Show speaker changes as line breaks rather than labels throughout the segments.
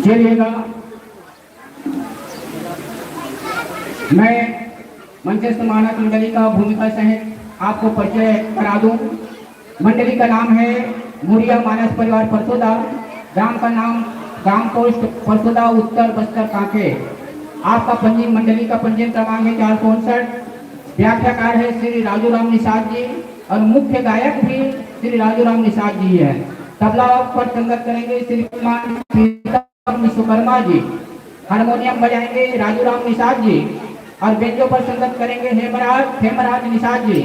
चलिएगा, मैं मंचस्थ मानक मंडली का भूमिका सहित आपको परिचय करा दूं। मंडली का नाम है मुरिया मानस परिवार परसोदा। ग्राम का नाम ग्राम पोस्ट परसोदा, उत्तर बस्तर कांके। आपका पंजीयन, मंडली का पंजीयन क्रमांक है 459। व्याख्याकार है श्री राजू राम निषाद जी और मुख्य गायक भी श्री राजू राम निषाद जी है। तबला पर संगत करेंगे श्रीमान विश्वकर्मा जी। हारमोनियम बजाएंगे राजू राम निषाद जी और बेंजो पर संगत करेंगे हेमराज निषाद जी।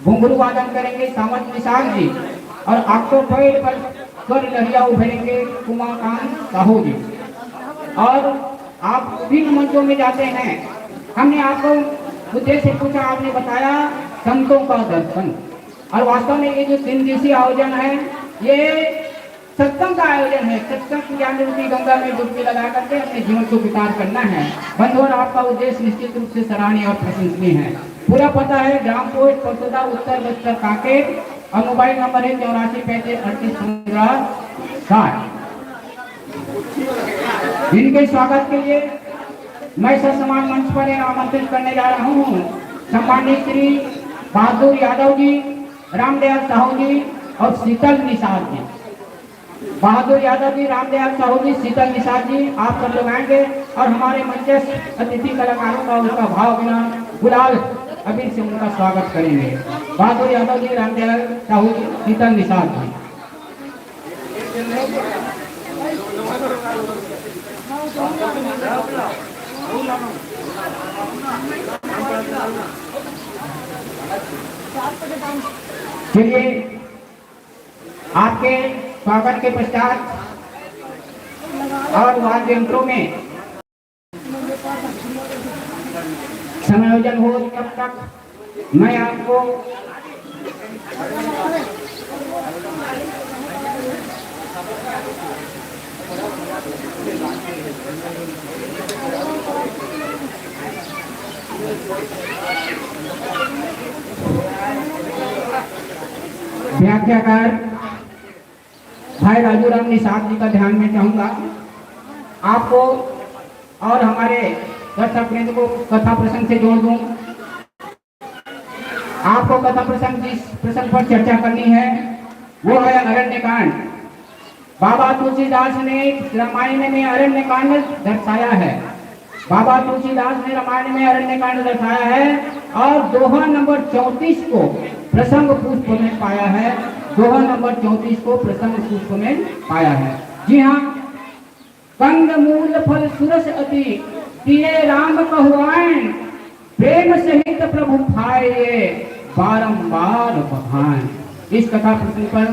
घुंघरू वादन करेंगे सावंत निषाद जी और ऑक्टोपैड पर स्वर लहरिया उभरेंगे कुमारकांत साहू जी। और आप विभिन्न मंचों में जाते हैं। हमने आपको उद्देश्य पूछा, आपने बताया संतों का दर्शन। और वास्तव में ये जो 3 दिवसीय आयोजन है, ये सत्संग का आयोजन है। सत्संग ज्ञान रूपी गंगा में डुबकी लगा करके अपने जीवन को विकार करना है। बंधुओं, आपका उद्देश्य निश्चित रूप से सराहनीय और प्रशंसनीय है। पूरा पता है ग्राम पोस्ट परसोदा, उत्तर बस्तर कांके और मोबाइल नंबर है 8435381560। इनके स्वागत के लिए मैं ससमान मंच पर आमंत्रित करने जा रहा हूँ सम्मानित श्री बहादुर यादव जी, रामदयाल साहू जी और शीतल निषाद जी। बहादुर यादव जी, रामदयाल साहू जी, शीतल निषाद जी, आप सब लोग आएंगे और हमारे मंचस्थ अतिथि कलाकारों का उसका भाव बिना गुलाल अबीर से उनका स्वागत करेंगे। बहादुर यादव जी, रामदयाल साहू जी, शीतल निषाद जी। चलिए, आपके स्वागत के पश्चात और वाद्य यंत्रों में समायोजन हो, तब तक मैं आपको व्याख्याकार भाई राजू राम निषाद जी का ध्यान में चाहूंगा। आपको और हमारे दर्शक वृंद को कथा प्रसंग से जोड़ दूं। आपको कथा प्रसंग जिस प्रसंग पर चर्चा करनी है वो है अरण्यकांड। बाबा तुलसीदास ने रामायण में अरण्यकांड दर्शाया है। बाबा तुलसीदास ने रामायण में अरण्यकांड दर्शाया है और दोहा नंबर 34 को प्रसंग पुष्प में पाया है। दोहा नंबर 34 को प्रसंग पुष्प में पाया है। जी हाँ, कंद मूल फल सुरस अति पिए राम कहुआन, प्रेम सहित प्रभु खाए बारंबार बखान। इस कथा प्रसंग पर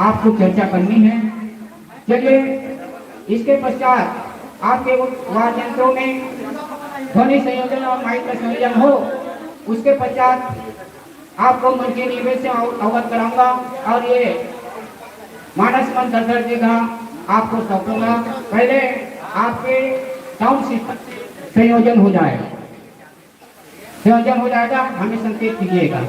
आपको चर्चा करनी है। चलिए, इसके पश्चात आपके वाद्य यंत्रों में ध्वनि संयोजन और माइक का संयोजन हो। उसके पश्चात आपको मन के निवेश से अवगत कराऊंगा और ये मानस मन दर्शक देगा आपको सौंपूंगा। पहले आपके साउंड सिस्टम संयोजन हो जाएगा, हमें संकेत कीजिएगा।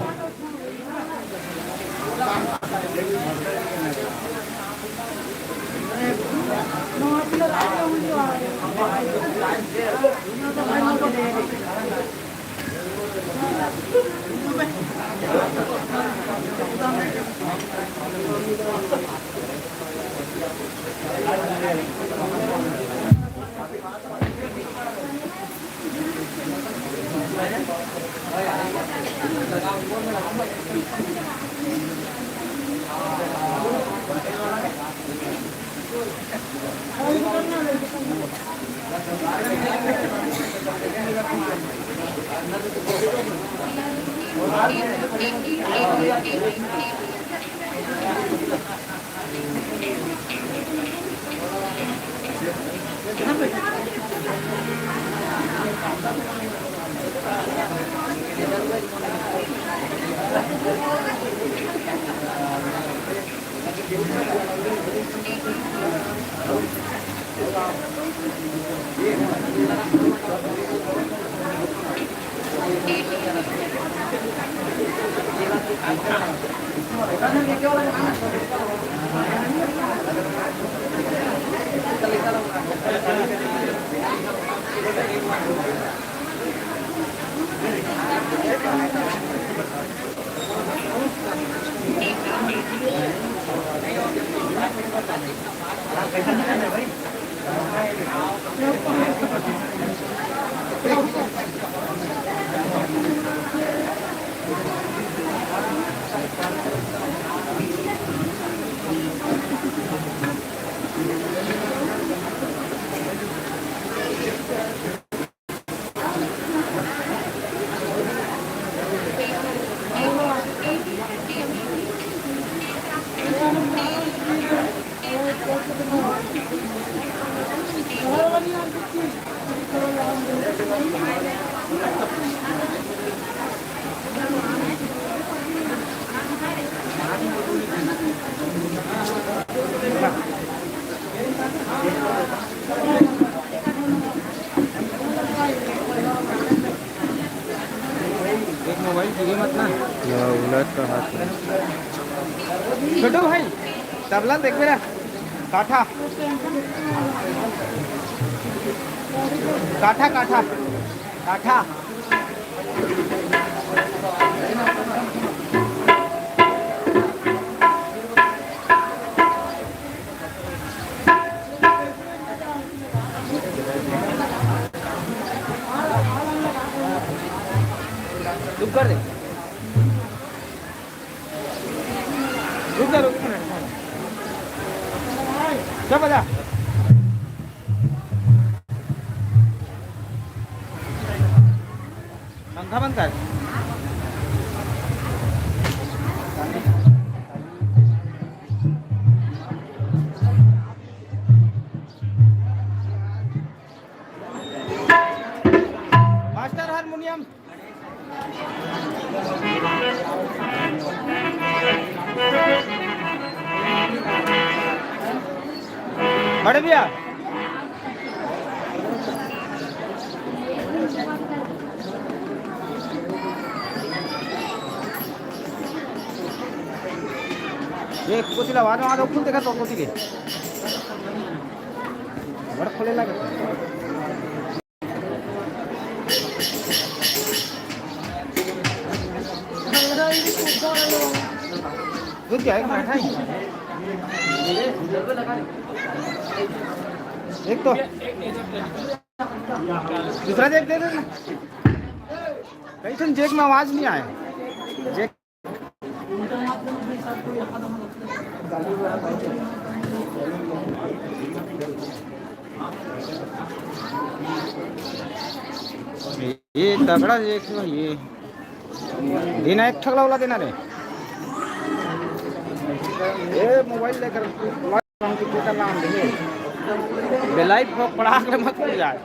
एक मोबाइल गिरी मत ना, उलट का हाथ छोटू भाई तबला देख मेरा काठा काठा काठा काठा रुक कर दे रुक जा रुक क्या बजा पंखा बंद कर मास्टर हारमोनियम बड़े भैया ये कुछ आवाज वहां तो खुल देखा तो कुछ के बड़ा खोले लगे दूध क्या है बैठा ही एक तो दूसरा जेक दे देना कहीं से जेक में आवाज नहीं आए जेक ये तगड़ा जेक ये देना एक ठगला वाला देना रे ये मोबाइल लेकर कंप्यूटर नाम दे बेलाई पढ़ा कर मत भूल जाए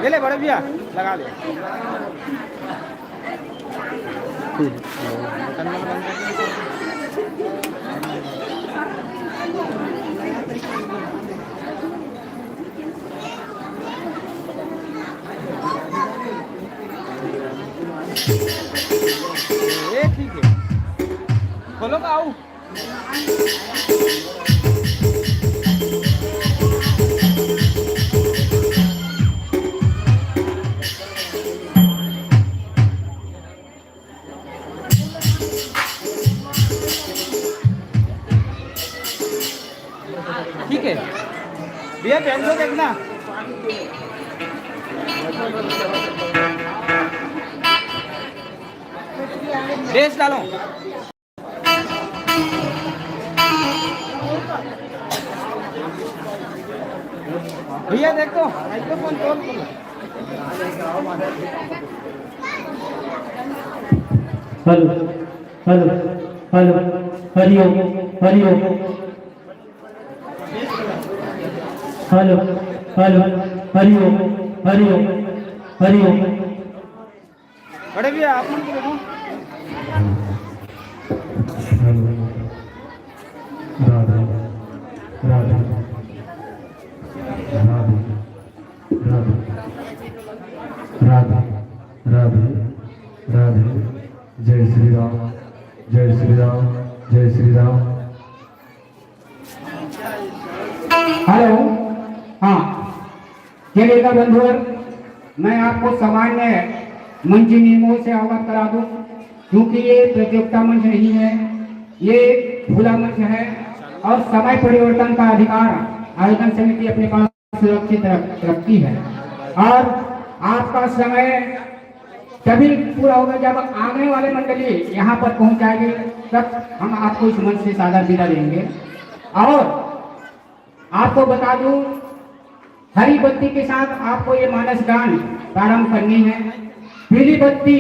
ले ले बड़े भैया लगा ले ये ठीक है खोलो का आओ ठीक है भैया पहन को देखना बेस डालो भैया देखो माइक्रोफोन तोड़
hello hello hello Hariom Hariom hello hello Hariom Hariom Hariom
बड़े भैया आप मन देखो
राधे राधे राधे राधे राधे राधे राधे जय श्री राम जय श्री राम जय श्री राम। हेलो हाँ चलिए बंधुवर मैं आपको सामान्य मंची नियमों से अवगत करा दूं क्योंकि ये प्रतियोगिता मंच नहीं है, ये खुला मंच है और समय परिवर्तन का अधिकार आयोजन समिति अपने पास सुरक्षित रखती है। और आपका समय तभी पूरा होगा जब आने वाले मंडली यहाँ पर पहुँच जाएगी, तब हम आपको इस मंच से सादर विदा देंगे। और आपको बता दूं, हरी बत्ती के साथ आपको ये मानस गान प्रारंभ करनी है। पीली बत्ती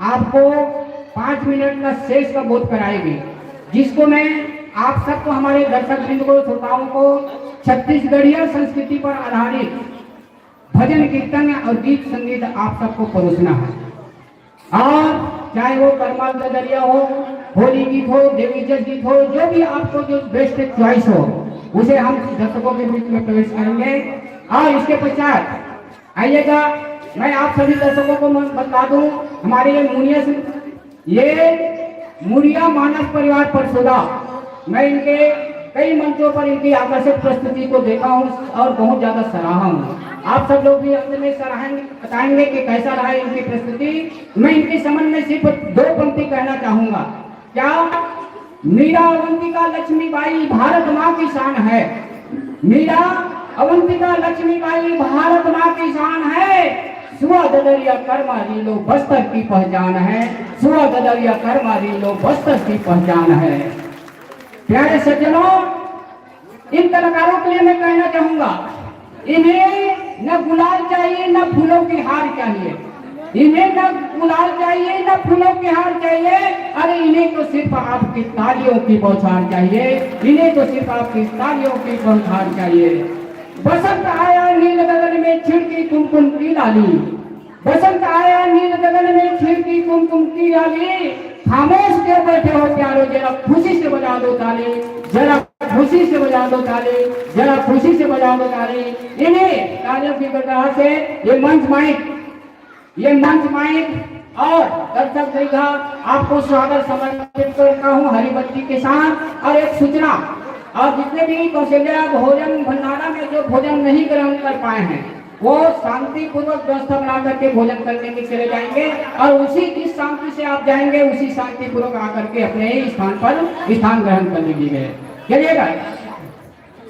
आपको 5 मिनट का शेष का बोध कराएगी, जिसको मैं आप सबको, हमारे दर्शक वृंद को, श्रोताओं को छत्तीसगढ़िया संस्कृति पर आधारित भजन कीर्तन और गीत संगीत आप सबको परोसना है। और चाहे वो करमाल ददरिया हो, होली गीत हो, देवी जस गीत हो, जो भी आपको जो बेस्ट चॉइस हो उसे हम दर्शकों के बीच में प्रवेश करेंगे। और इसके पश्चात आइएगा, मैं आप सभी दर्शकों को बता दूं, हमारे ये मुरिया मानस परिवार परसोदा, मैं इनके कई मंचों पर इनकी आकर्षक प्रस्तुति को देखा हूँ और बहुत ज्यादा सराहा हूँ। आप सब लोग भी अंत में सराहेंगे, बताएंगे कि कैसा रहा इनकी प्रस्तुति। मैं इनके संबंध में सिर्फ 2 पंक्ति कहना चाहूंगा। क्या? मीरा अवंतिका लक्ष्मीबाई भारत माँ की शान है। मीरा अवंतिका लक्ष्मीबाई भारत माँ की शान है। सुआ ददरिया करमारी लो बस्तर की पहचान है। सुआ ददरिया करमारी लो बस्तर की पहचान है। प्यारे सज्जनों, इन कलाकारों के लिए मैं कहना चाहूंगा, इन्हें न गुलाल चाहिए न फूलों की हार चाहिए। इन्हें न गुलाल चाहिए न फूलों की हार चाहिए। अरे इन्हें तो सिर्फ आपकी तालियों की बौछार चाहिए। इन्हें तो सिर्फ आपकी तालियों की बौछार चाहिए। बसंत आया नील गगन में छिड़की कुमकुम की लाली। बसंत आया नील गगन में छिड़की कुमकुम की लाली। खामोश क्यों बैठे हो प्यारो, जरा खुशी से बजा दो ताली। जरा खुशी से बजा दो ताली। जरा खुशी से बजा दो ताली। इन्हें तालियों की गड़गड़ाहट से ये मंच माइक और दर्शक दीर्घा आपको स्वागत समर्पित करता हूँ हरी बत्ती के साथ। और एक सूचना, और जितने भी कौशल्या भोजन भंडारा में जो भोजन नहीं ग्रहण कर पाए हैं, वो शांति पूर्वक व्यवस्था बना करके भोजन करने के चले जाएंगे। और उसी जिस शांति से आप जाएंगे, उसी शांति पूर्वक आकर के अपने ही स्थान पर स्थान ग्रहण कर लीजिए। चलिएगा,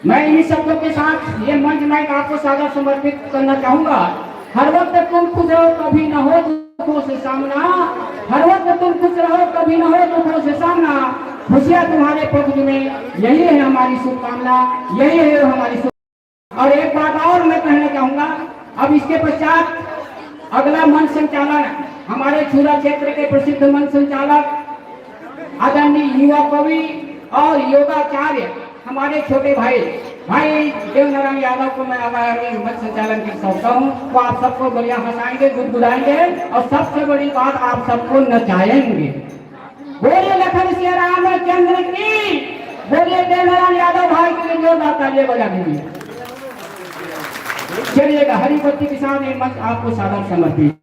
मैं इन शब्दों के साथ ये मंच माइक आपको सादर समर्पित करना चाहूंगा। हर वक्त तुम खुश रहो, कभी न हो दुखों से सामना। हर वक्त तुम खुश रहो, कभी न हो दुखों से सामना। खुशियां तुम्हारे पक्ष में, यही है हमारी शुभकामना, यही है हमारी। और एक बात और मैं कहना चाहूंगा, अब इसके पश्चात अगला मंच संचालन हमारे छुरा क्षेत्र के प्रसिद्ध मंच संचालक आदरणीय युवा कवि और योगाचार्य हमारे छोटे भाई देवनारायण यादव को मैं आगामी मंच संचालन की सौंपता हूँ। वो आप सबको बढ़िया हंसाएंगे, गुदगुदाएंगे और सबसे बड़ी बात आप सबको नचाएंगे। बोलिए लखन सिंह रामचंद्र की, बोलिए देवनारायण यादव भाई के लिए जोरदार तालियां बजा दीजिए। चलिएगा, हरी बत्ती के साथ ये मंच आपको सादर समर्पित।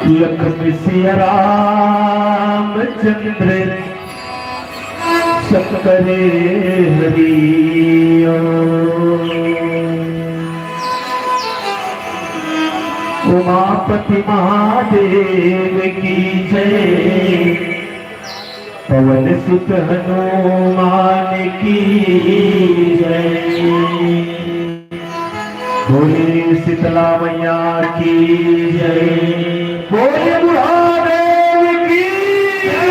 लखन सिया रामचंद्र सब करे हरिओ। उमापति महादेव की जय, पवन सुत हनुमान की जय। बोले शीतला मैया की जय। बोले महादेव की जय।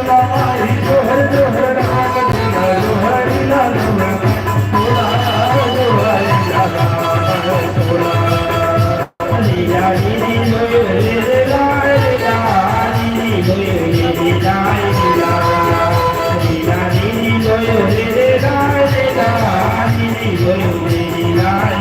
शीतला माई जोहर जोहर राम दिया जोहरी लाल तोला जोहरी लाल तोला लिया नी लोये लाल नी लोये लाल लिया नी लोये लाल नी लोये लाल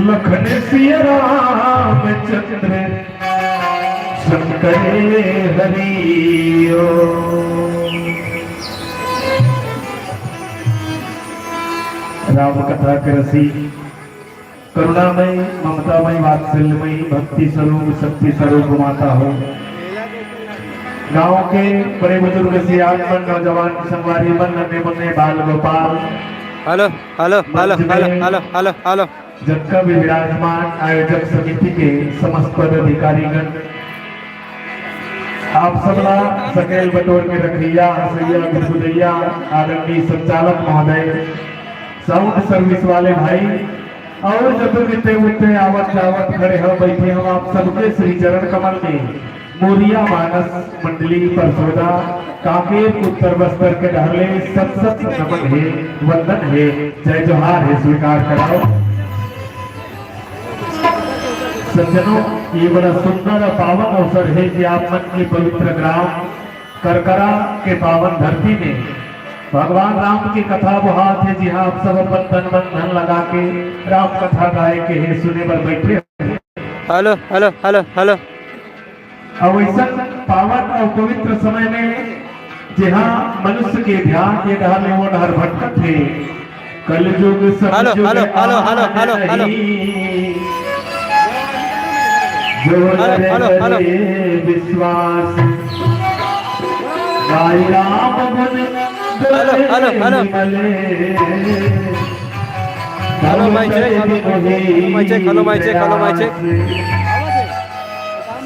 लखन सिया रामचंद्र शंकर हरिओ राम कथा के रसी करुणामय ममतामय वात्सल्यमय भक्ति स्वरूप शक्ति स्वरूप माता हो। गांव के बड़े बुजुर्ग से आगमन नौजवान संगवारी बन नन्हे मुन्ने Bal Gopal
hello hello hello hello hello hello hello
जगका भी विराजमान आयोजक समिति के समस्त पदाधिकारीगण आप सबला सकेल बटोर के रखिया हसैया गुरगुदैया आदरणीय संचालक महोदय साउंड सर्विस वाले भाई और जतुर्ते उठते आवत जावत खड़े हो बैठे हम आप सबके श्री चरण कमल में मोरिया मानस मंडली परसोदा काकेर उत्तर बस्तर के ढहले सत सत नमन है वंदन है जय जोहार है स्वीकार कराओ। सज्जनों ये बड़ा सुंदर और पावन अवसर है कि आप मन की पवित्र ग्राम करकरा के पावन धरती में भगवान राम की कथा बुहात है। जी हाँ, आप सब अपन तन मन धन लगा के राम कथा गाय के है सुने पर बैठे।
हेलो हेलो हेलो हेलो
अब ऐसा पावन और पवित्र समय में जहाँ मनुष्य के ध्यान के डहले वो डहर भटकत है कलयुग
hello hello hello hello hello hello
जो हेलो विश्वास गाय राम गुण
hello hello hello hello mic check hello mic check hello mic check.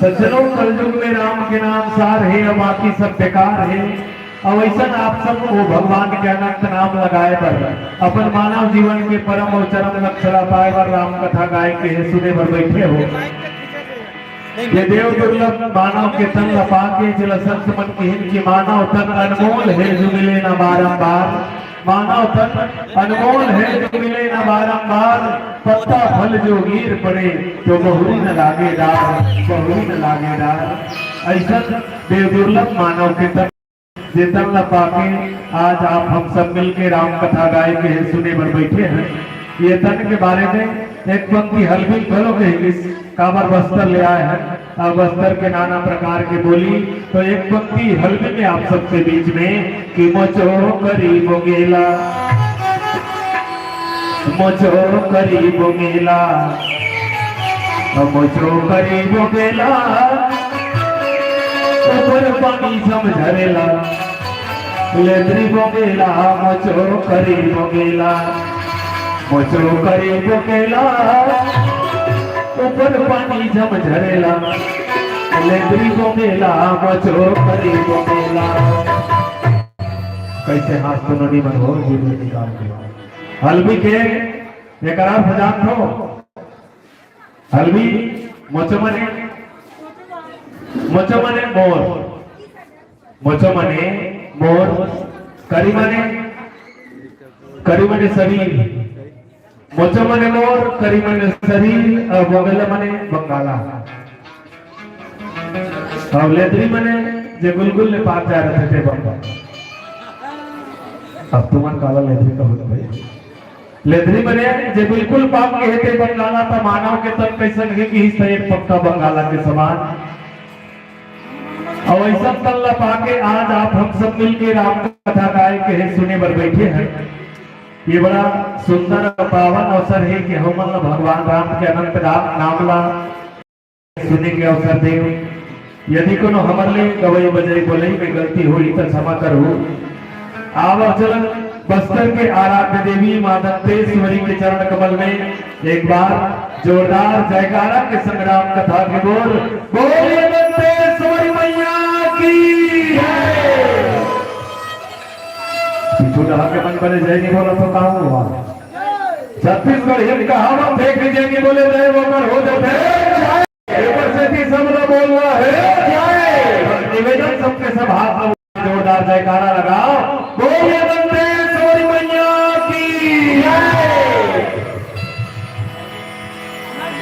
सज्जनों कलयुग में राम के नाम सार है और बाकी सब बेकार है। और ऐसा आप सबको भगवान के अनंत नाम लगाए पर अपन मानव जीवन के परम और चरम लक्ष्य पाए पर राम कथा गाय के सुने पर बैठे हो। ये देव दुर्लभ मानव के तन लपा के जल संत मन की मानव तन अनमोल है जो मिले न बारंबार। मानव तन अनमोल है जो मिले न बारंबार। पत्ता फल जो गिर पड़े तो बहुरी न लागे डार बहुरी न लागे डार। ऐसा देव दुर्लभ मानव के तन जे तन लपा के आज आप हम सब मिलके राम कथा गाय के सुने पर बैठे हैं। ये तन के बारे में एक पंक्ति हल्की बोलो के इस काबर बस्तर ले आए हैं और बस्तर के नाना प्रकार की बोली। तो एक पंक्ति हल्की में आप सबके बीच में कि मोचो करी बोगेला मोचो करी बोगेला मोचो करी बोगेला ऊपर पानी समझरेला लेद्री बोगेला मोचो करी बोगेला मोचो करी बोगेला ऊपर पानी झमझरेला लेद्री बोगेला मोचो करी बोगेला। कैसे हाथ तो नदी में हो जीवन निकाल के हलवी के एकरार भजान थो हलवी मोचो मने मोचो मने मोर, मोचो मने मोर, करी मने शरीर, मोचो मने मोर, करी मने शरीर, और बगल मने बंगाला, और लेदरी मने जे गुलगुल ने पास जा रहे थे बंगाला। अब तुमन काला लेदरी का होता भाई, लेदरी मने जे बिल्कुल पाप के हेते बंगाला था मानव के तब कैसे है कि इस तरह पक्का बंगाला के समान। और ऐसा तल्ला पाके आज आप हम सब मिलके राम कथा गाय के सुने बर बैठे हैं। ये बड़ा सुंदर पावन अवसर है कि हम भगवान राम के अनंत नामला सुने के अवसर दे। यदि कोनो हमर ले गवई बजई बोले में गलती हुई तो क्षमा करो। आवो चलन बस्तर के आराध्य देवी मां दंतेश्वरी के चरण कमल में एक बार जोरदार जयकारा के संग्राम कथा के बोल बोलिए दंतेश्वरी मैया की जय। छोटा के मन बने जय नहीं बोला तो कहा हुआ छत्तीसगढ़ हिंद कहावत देख लीजिए कि बोले जय बोकर हो जाते सब लोग बोल रहा है निवेदन सबके सब हाथ जोरदार जयकारा लगाओ बोलिए दंतेश्वरी मैया की जय।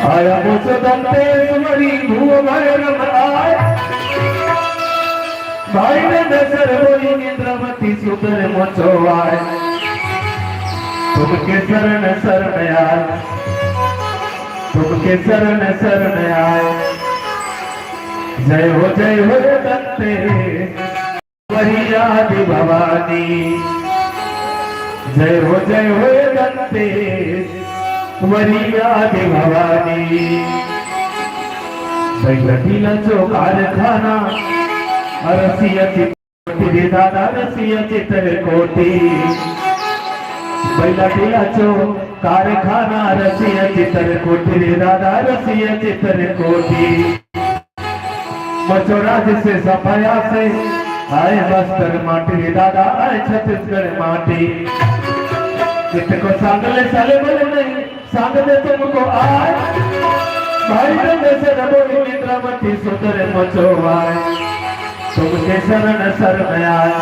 आया मुझ दंतेश्वरी धुओ भैरव आए भाई ने दशर बोली इंद्रवती सुंदर मोचो आए तुमके शरण शरण आए तुमके शरण शरण आए जय हो दंते वही आदि भवानी जय हो दंते वही आदि भवानी बैठीला चौकार खाना रसिया चित्र दादा रसिया चित्र कोटी बैला टीला चो कारखाना रसिया चित्र कोटी दादा रसिया चित्र कोटी मचोराज से सफाया से आए बस्तर माटी दादा आए छत्तीसगढ़ माटी चित्र को सांगले साले बोले नहीं सांग दे तुमको आए भाई ने से रबोली इंद्रवती सुंदर मचोवाए तुमके शरण शरण आए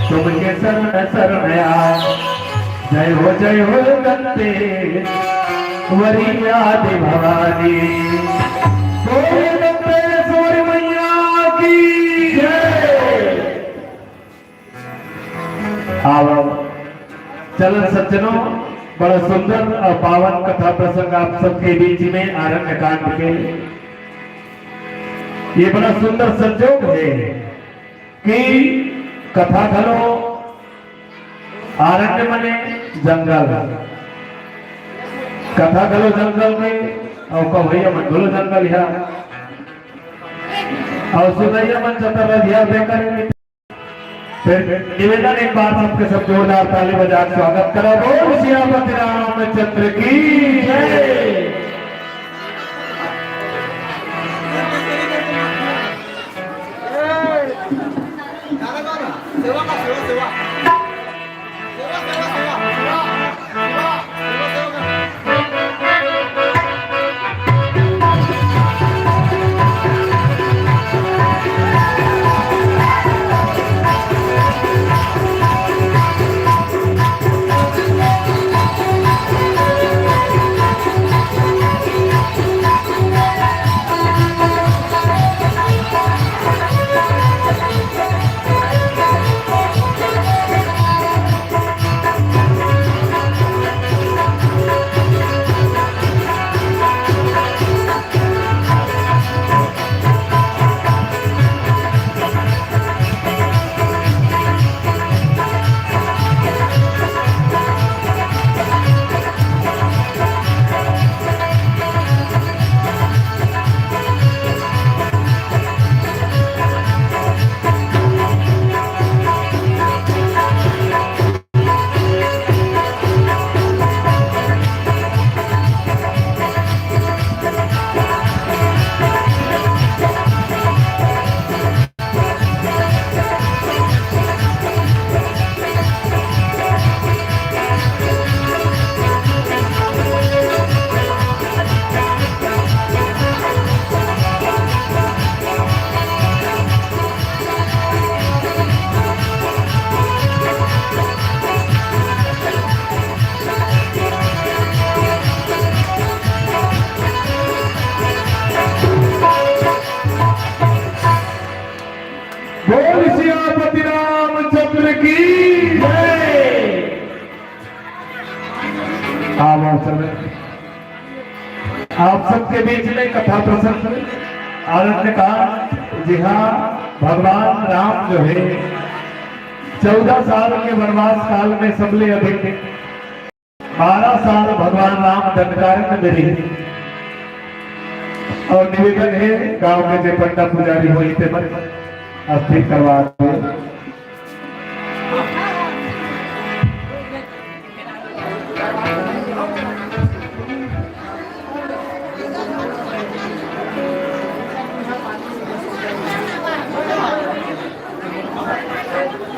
तुमके शरण शरण आए जय हो दंते वरी आदि भवानी बोलिए दंतेश्वरी मैया की जय। आओ चलन सज्जनों बड़ा सुंदर और पावन कथा प्रसंग आप सबके बीच में आरण्य कांड के ये बड़ा सुंदर संजोग है कि कथा घलो आरण्य मने जंगल कथा घलो जंगल में और कवैया मन घलो जंगल है और सुनैया मन चतर ध्यान देकर फिर निवेदन एक बार सबके सब जोरदार ताली बजा स्वागत करो बोल सियापति रामचंद्र की जय। की जय। आप सबके बीच में कथा प्रसंग आनंद का। जी हाँ, भगवान राम जो है 14 साल के वनवास काल में सबले अधिक 12 साल भगवान राम दंडकारण्य में रहे। और निवेदन है गांव में जो पंडा पुजारी हुई थे मन अस्थिर करवा दे।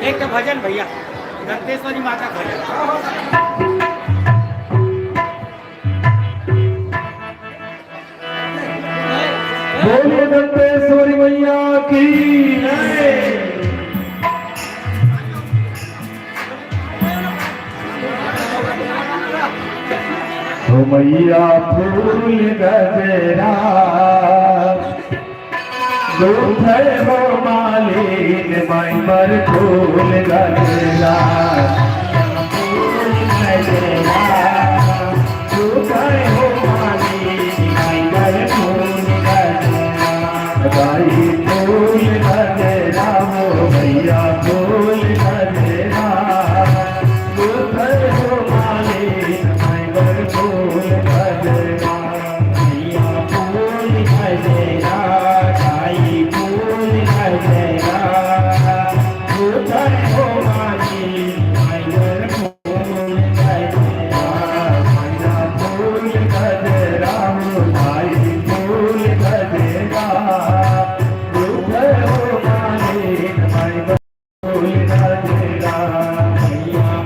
एक तो भजन भैया दत्तेश्वरी माता भजन।
बोलिए दत्तेश्वरी मैया की जय। हो मैया फूल गजरा दूध हो मालिन माई पर फूल गजरा फूल गजरा दूध हो मालिन माई पर फूल गाई फूल गजरा हो भैया फूल गजरा दूध हो मालिन माई पर फूल गजरा भैया फूल गजरा गाई फूल गजरा दूध हो मालिन माई पर फूल गजरा भैया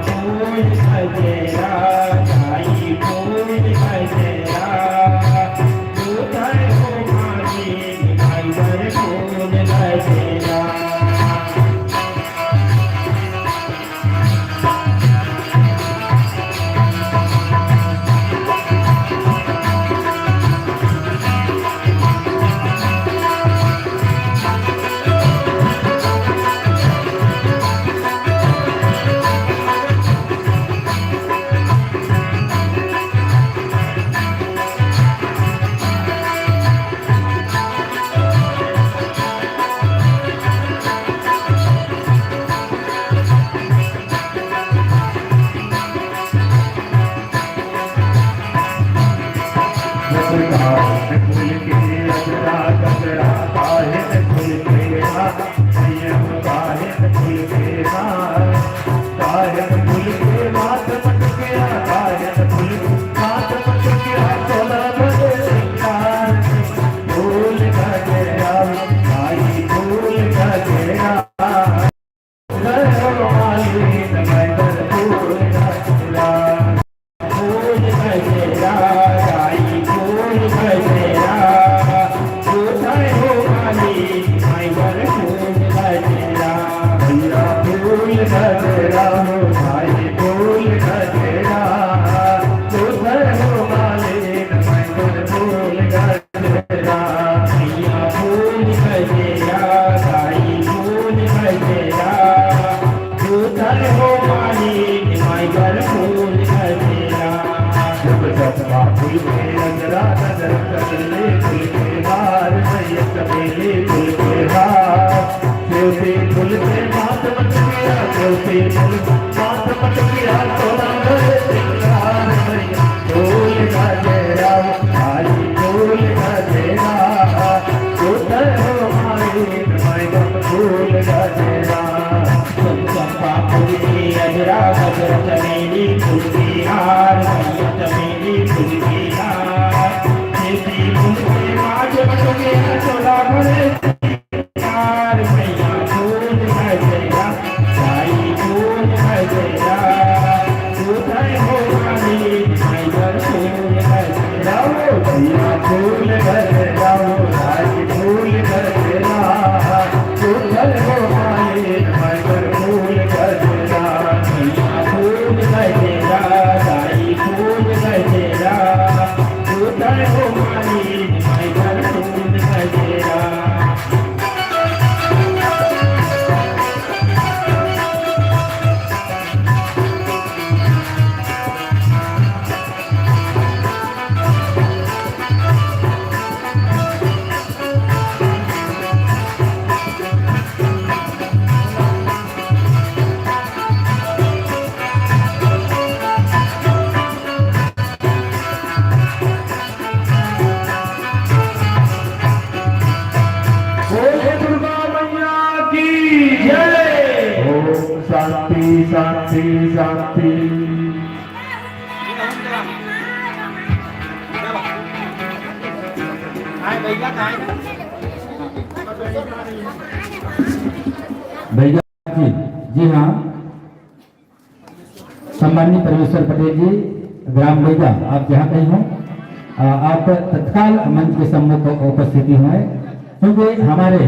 फूल गजरा हो गाई फूल गजरा दूध हो मालिन माई पर फूल गजरा भैया फूल गजरा गाई फूल गजरा दूध हो मालिन माई पर फूल गजरा। शांति शांति।
भैया जी, जी हाँ, सम्माननीय परमेश्वर पटेल जी, ग्राम भैया, आप जहाँ कहीं हो, आप तत्काल मंच के सम्मुख उपस्थिति हुए, क्योंकि हमारे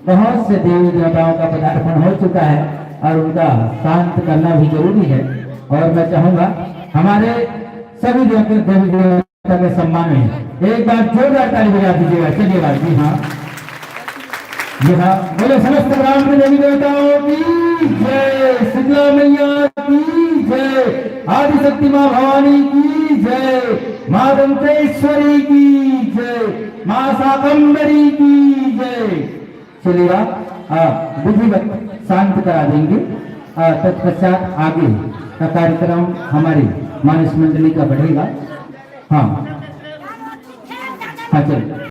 बहुत से देवी देवताओं का पदार्पण हो चुका है और उनका शांत करना भी जरूरी है। और मैं चाहूंगा हमारे सभी देवी देवता के सम्मान में एक बार जोरदार ताली बजा दीजिएगा। चलिएगा। जी हाँ, जी हाँ, बोले समस्त ग्राम के देवी देवताओं की जय, शीतला मैया की जय, आदिशक्ति माँ भवानी की जय, माँ दंतेश्वरी की जय, माँ शाकंभरी की जय। चलिएगा, विधिवत शांत करा देंगे। तत्पश्चात आगे का कार्यक्रम हमारी मानस मंडली का बढ़ेगा। हाँ हाँ, चलिए।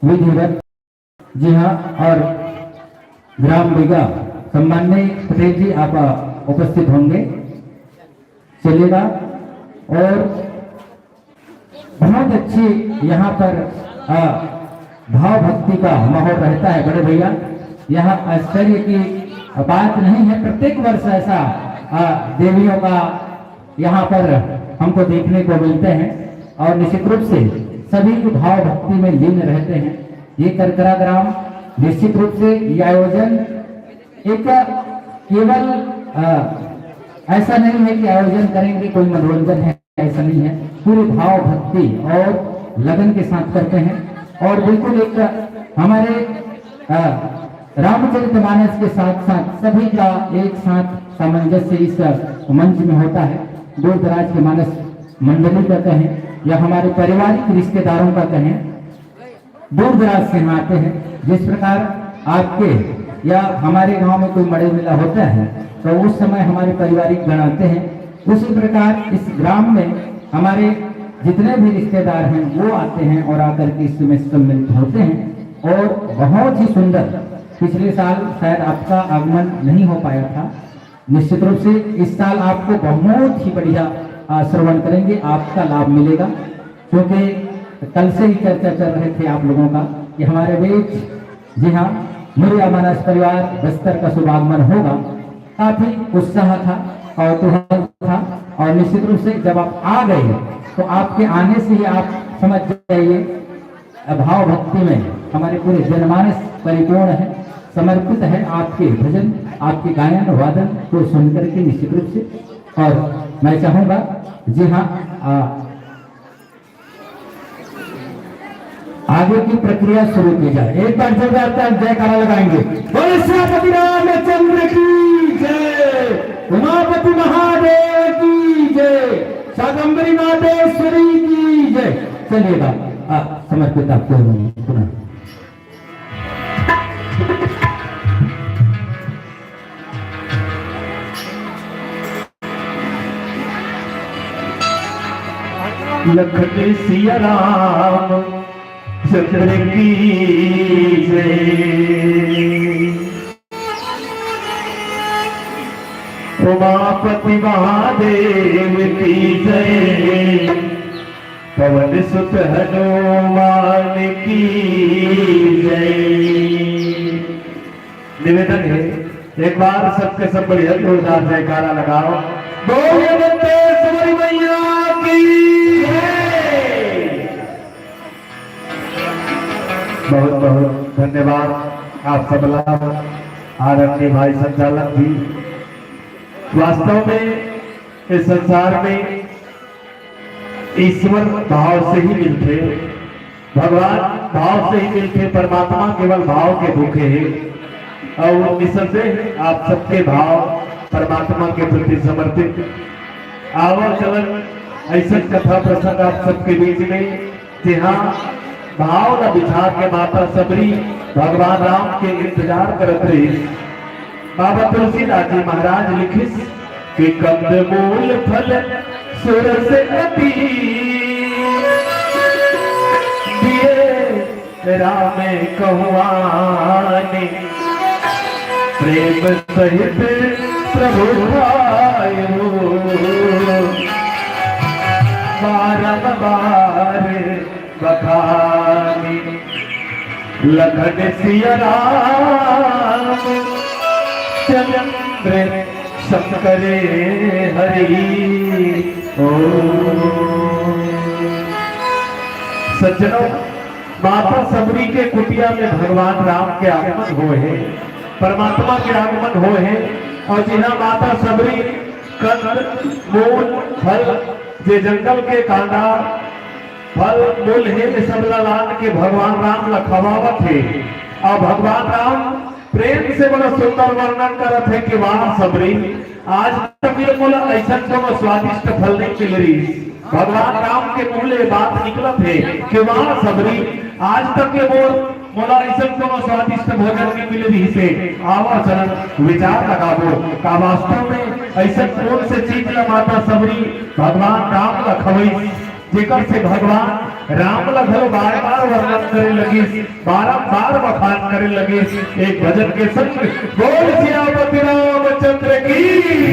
विधिवत, जी हाँ, और ग्राम बेगा सम्माननीय पटेल जी आप उपस्थित होंगे। चलिएगा। और बहुत अच्छी यहाँ पर भाव भक्ति का माहौल रहता है बड़े भैया। यहाँ आश्चर्य की बात नहीं है, प्रत्येक वर्ष ऐसा देवियों का यहाँ पर हमको देखने को मिलते हैं और निश्चित रूप से सभी भाव भक्ति में लीन रहते हैं। ये करकरा ग्राम निश्चित रूप से ये आयोजन एक केवल ऐसा नहीं है कि आयोजन करेंगे कोई मनोरंजन है, ऐसा नहीं है। पूरे भाव भक्ति और लगन के साथ करते हैं और बिल्कुल एक हमारे रामचरितमानस के साथ साथ सभी का एक साथ सामंजस्य इस मंच में होता है। दूर दराज के मानस मंडली का कहें या हमारे पारिवारिक रिश्तेदारों का कहें, दूर दराज से आते हैं। जिस प्रकार आपके या हमारे गांव में कोई मड़े मेला होता है तो उस समय हमारे पारिवारिक गण आते हैं, उसी प्रकार इस ग्राम में हमारे जितने भी रिश्तेदार हैं वो आते हैं और आकर के इसमें सम्मिलित होते हैं। और बहुत ही सुंदर, पिछले साल शायद आपका आगमन नहीं हो पाया था, निश्चित रूप से इस साल आपको बहुत ही बढ़िया श्रवण करेंगे, आपका लाभ मिलेगा। क्योंकि कल से ही चर्चा चल रहे थे आप लोगों का कि हमारे बीच, जी हाँ, मुरिया मानस परिवार बस्तर का शुभागमन होगा। काफी उत्साह था, कौतूहल था और निश्चित रूप से जब आप आ गए तो आपके आने से ही आप समझ जाइए भाव भक्ति में हमारे पूरे जनमानस परिपूर्ण है, समर्पित है आपके भजन, आपके गायन वादन को सुनकर के निश्चित रूप से। और मैं चाहूंगा, जी हाँ, आगे की प्रक्रिया शुरू की जाए। एक बार जोरदार जयकारा लगाएंगे। बोले श्रीपति रामचंद्र की जय, उमापति महादेव की जय, शाकंभरी मातेश्वरी की जय। चलिएगा, समर्पित आपको पुनः।
लखन सिया राम चंद्र की जय, उमापति महादेव की जय, पवन सुत हनुमान की जय। निवेदन है, एक बार सबके सब बढ़िया जोरदार जयकारा लगाओ। बोलिए दंतेश्वरी मैया की जय। बहुत बहुत धन्यवाद आप सबला आदरणीय भाई संचालक जी। वास्तव में इस संसार में ईश्वर भाव से ही मिलते, भगवान भाव से ही मिलते, परमात्मा केवल भाव के भूखे हैं और निसंदेह आप सबके भाव परमात्मा के प्रति समर्पित। आवा चलन ऐसा कथा प्रसंग आप सबके बीच में, जहाँ भाव न बिछा के माता सबरी भगवान राम के इंतजार करत रही। बाबा तुलसीदास जी महाराज लिखिस कि कंद मूल फल सुर से अति दिए राम कहुआने, प्रेम सहित प्रभु आयो बारंबार बखानी लखन सिया राम चंद्र शंकर हरि ओ। सज्जनों, माता सबरी के कुटिया में भगवान राम के आगमन हुए हैं, परमात्मा के आगमन हुए हैं। और जिन्हा माता सबरी कंद मूल फल जे जंगल के कांदा फल मूल है सब लान के भगवान राम लखवावत है। और भगवान राम प्रेम से बड़ा सुंदर वर्णन करत है कि वाह सबरी, आज तक ये बोला ऐसा कोनो स्वादिष्ट फल नहीं मिल रही। भगवान राम के मुंह ले बात निकलत है कि वाह सबरी, आज तक ये मोला ऐसा कोनो स्वादिष्ट भोजन नहीं मिल रही से आवा चलन विचार लगाबो का वास्तव में ऐसा कौन से चीज ला माता सबरी भगवान राम ला खवई जेकर से भगवान राम ला घलो बार बार वर्णन करे लगी, बारंबार बखान करे लगे। एक भजन के संग बोल सियापति रामचंद्र की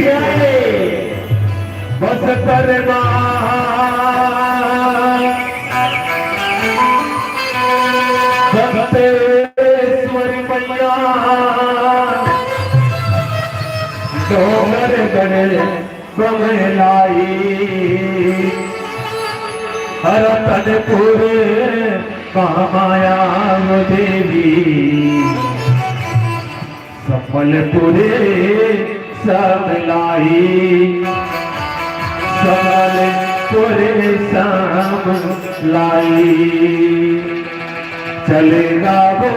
जय। बस करमा भक्तेश्वरी मैया डोंगर गणे बमलाई हर तनपुर महामाया देवी सफलपुरे समलाई सफलपुरे समलाई चलेगा वो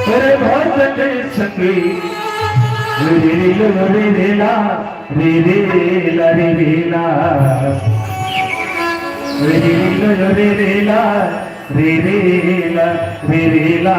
रे भजन सखी रे रेला रे रेला रे रेला रे रेला रे रेला रे रेला।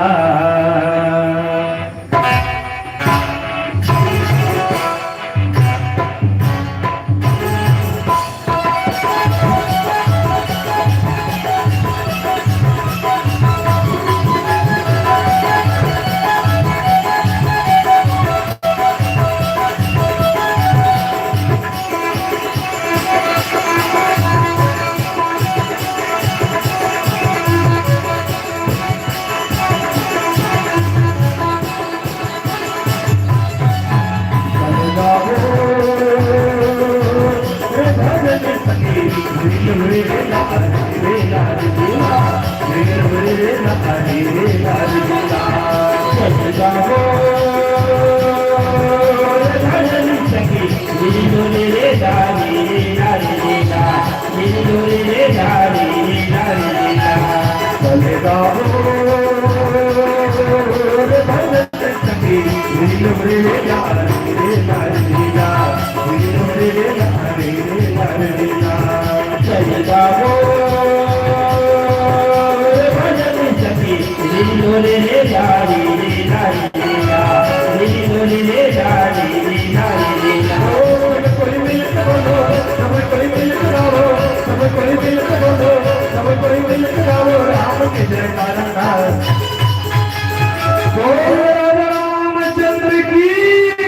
रामचंद्र की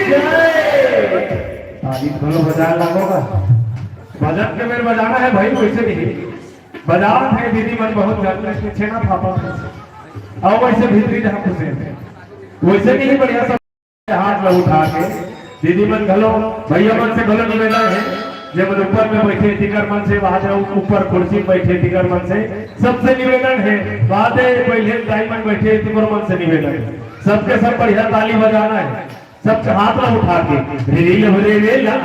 जय। बजा लगोगा भजन के मेरे बजाना है भाई, वैसे नहीं बजात है दीदी मन बहुत ज्यादा पीछे ना पापा और वैसे भीतरी जहाँ खुशे वैसे नहीं बढ़िया सब हाथ में उठा के दीदी मन घलो भैया मन से घलो निवेदन है जब ऊपर में बैठे दिगर मन से वहां जाओ ऊपर कुर्सी बैठे दिगर मन से सबसे निवेदन है बातें पहले दाई मन बैठे दिगर मन से निवेदन है सबके सब बढ़िया ताली बजाना है, सब हाथ में उठा के रील रे रे ला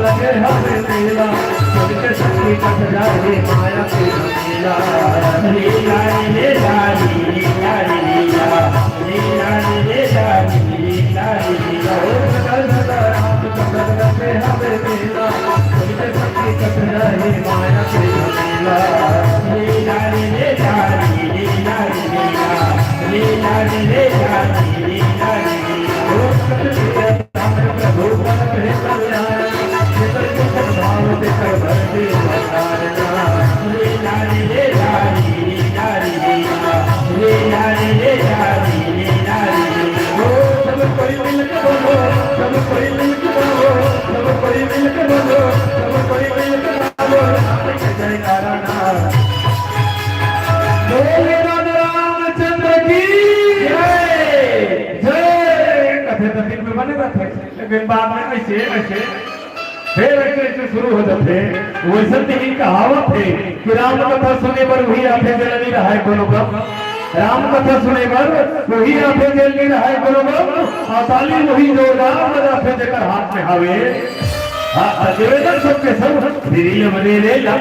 लगे हमें मेला उनके शक्ति कट जाए माया के झमेला लीला लीला लीला लीला लीला लीला लीला राम चंद्र लगे हमें मेला उनके शक्ति कट जाए माया के झमेला लीला लीला लीला लीला लीला लीला लीला प्रभु भाव देकर भरती लीला लीला लीला लीला लीला लीला सब कोई मिलकर बोलो सब कोई मिलकर बोलो सब कोई मिलकर बोलो सब कोई मिलकर बोलो जयकारा बोले रामचंद्र की जय कथे तो दिन में बने रहते लेकिन बाद में ऐसे ऐसे फिर ऐसे शुरू हो जाते वैसे नहीं कहावत है कि राम कथा सुने पर वही आंखें जल नहीं रहा है कोनो गम राम कथा सुने पर वही आंखें जल नहीं रहा है कोनो गम ताली वही जोरदार बजा फिर देकर हाथ में हावे निवेदन सबके सब दिल बने रे ला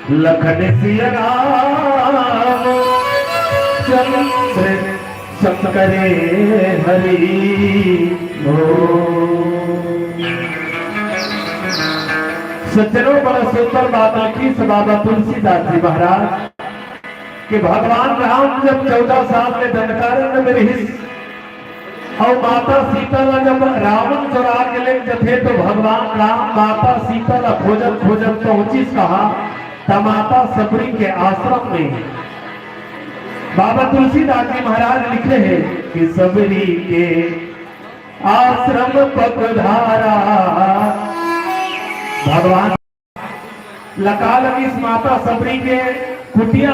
लखन सिया राम चंद्र शंकरे हरि सज्जनों बड़ा सुंदर बात लिखी बाबा तुलसीदास जी महाराज कि भगवान राम जब 14 साल में दंडकारण्य में रही और माता सीता ला जब रावण चुरा के ले थे तो भगवान राम माता सीता ला खोजत खोजत पहुंचिस कहा माता सबरी के आश्रम में बाबा तुलसीदास जी महाराज लिखे हैं कि सबरी के आश्रम पकधारा भगवान लका लगी माता सबरी के कुटिया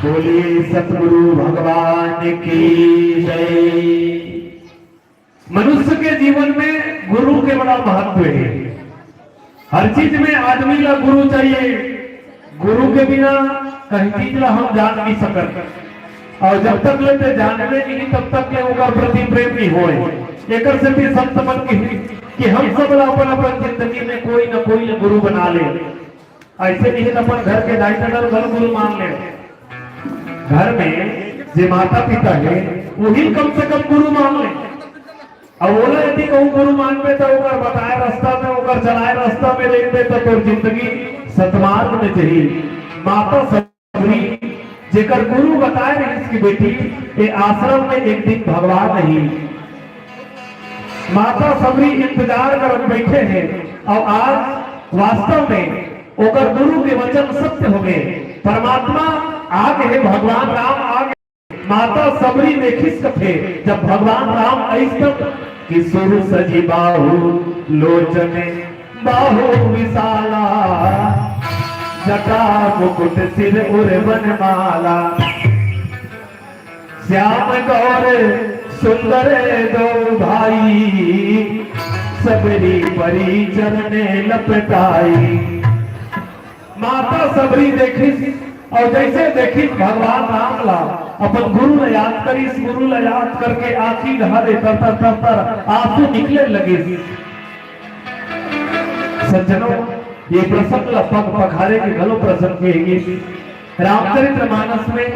बोलिए सतगुरु भगवान की जय। मनुष्य के जीवन में गुरु के बड़ा महत्व है। हर चीज में आदमी का गुरु चाहिए। गुरु के बिना कहीं चीज ला हम जान नहीं सकते, और जब तक लेते जानने नहीं तब तक ले ओकर प्रति प्रेम नहीं होए। एकर से भी संत मन कि हम सब अपन अपन जिंदगी में कोई न कोई गुरु बना ले। ऐसे नहीं अपन घर के दायित्व गुरु मान ले। घर में जो माता पिता है वही कम से कम गुरु मान ले। अब बोला यदि कहूँ गुरु मान पे तो ओकर बताए रास्ता में, ओकर चलाए रास्ता में लेन पे तो जिंदगी सतमार्ग में चाहिए। माता सबरी जेकर गुरु बताए रही इसकी बेटी ये आश्रम में एक दिन भगवान नहीं। माता सबरी इंतजार कर बैठे हैं और आज वास्तव में ओकर गुरु के वचन सत्य हो गए। परमात्मा आगे है, भगवान राम आगे। माता सबरी में खिसक थे जब भगवान राम ऐसा कि सुर सजी बाहु लोचने बाहु विशाला जटा मुकुट सिर उर बनमाला श्याम गौर सुंदर दो भाई सबरी परी चरने लपटाई। माता सबरी देखी और जैसे देखी भगवान राम ला अपन गुरु ने याद करी। इस गुरु ने याद करके आंखी ढाले तर आंसू निकले लगे। सज्जनों ये प्रसंग पग पखारे के गलो प्रसंग के रामचरितमानस में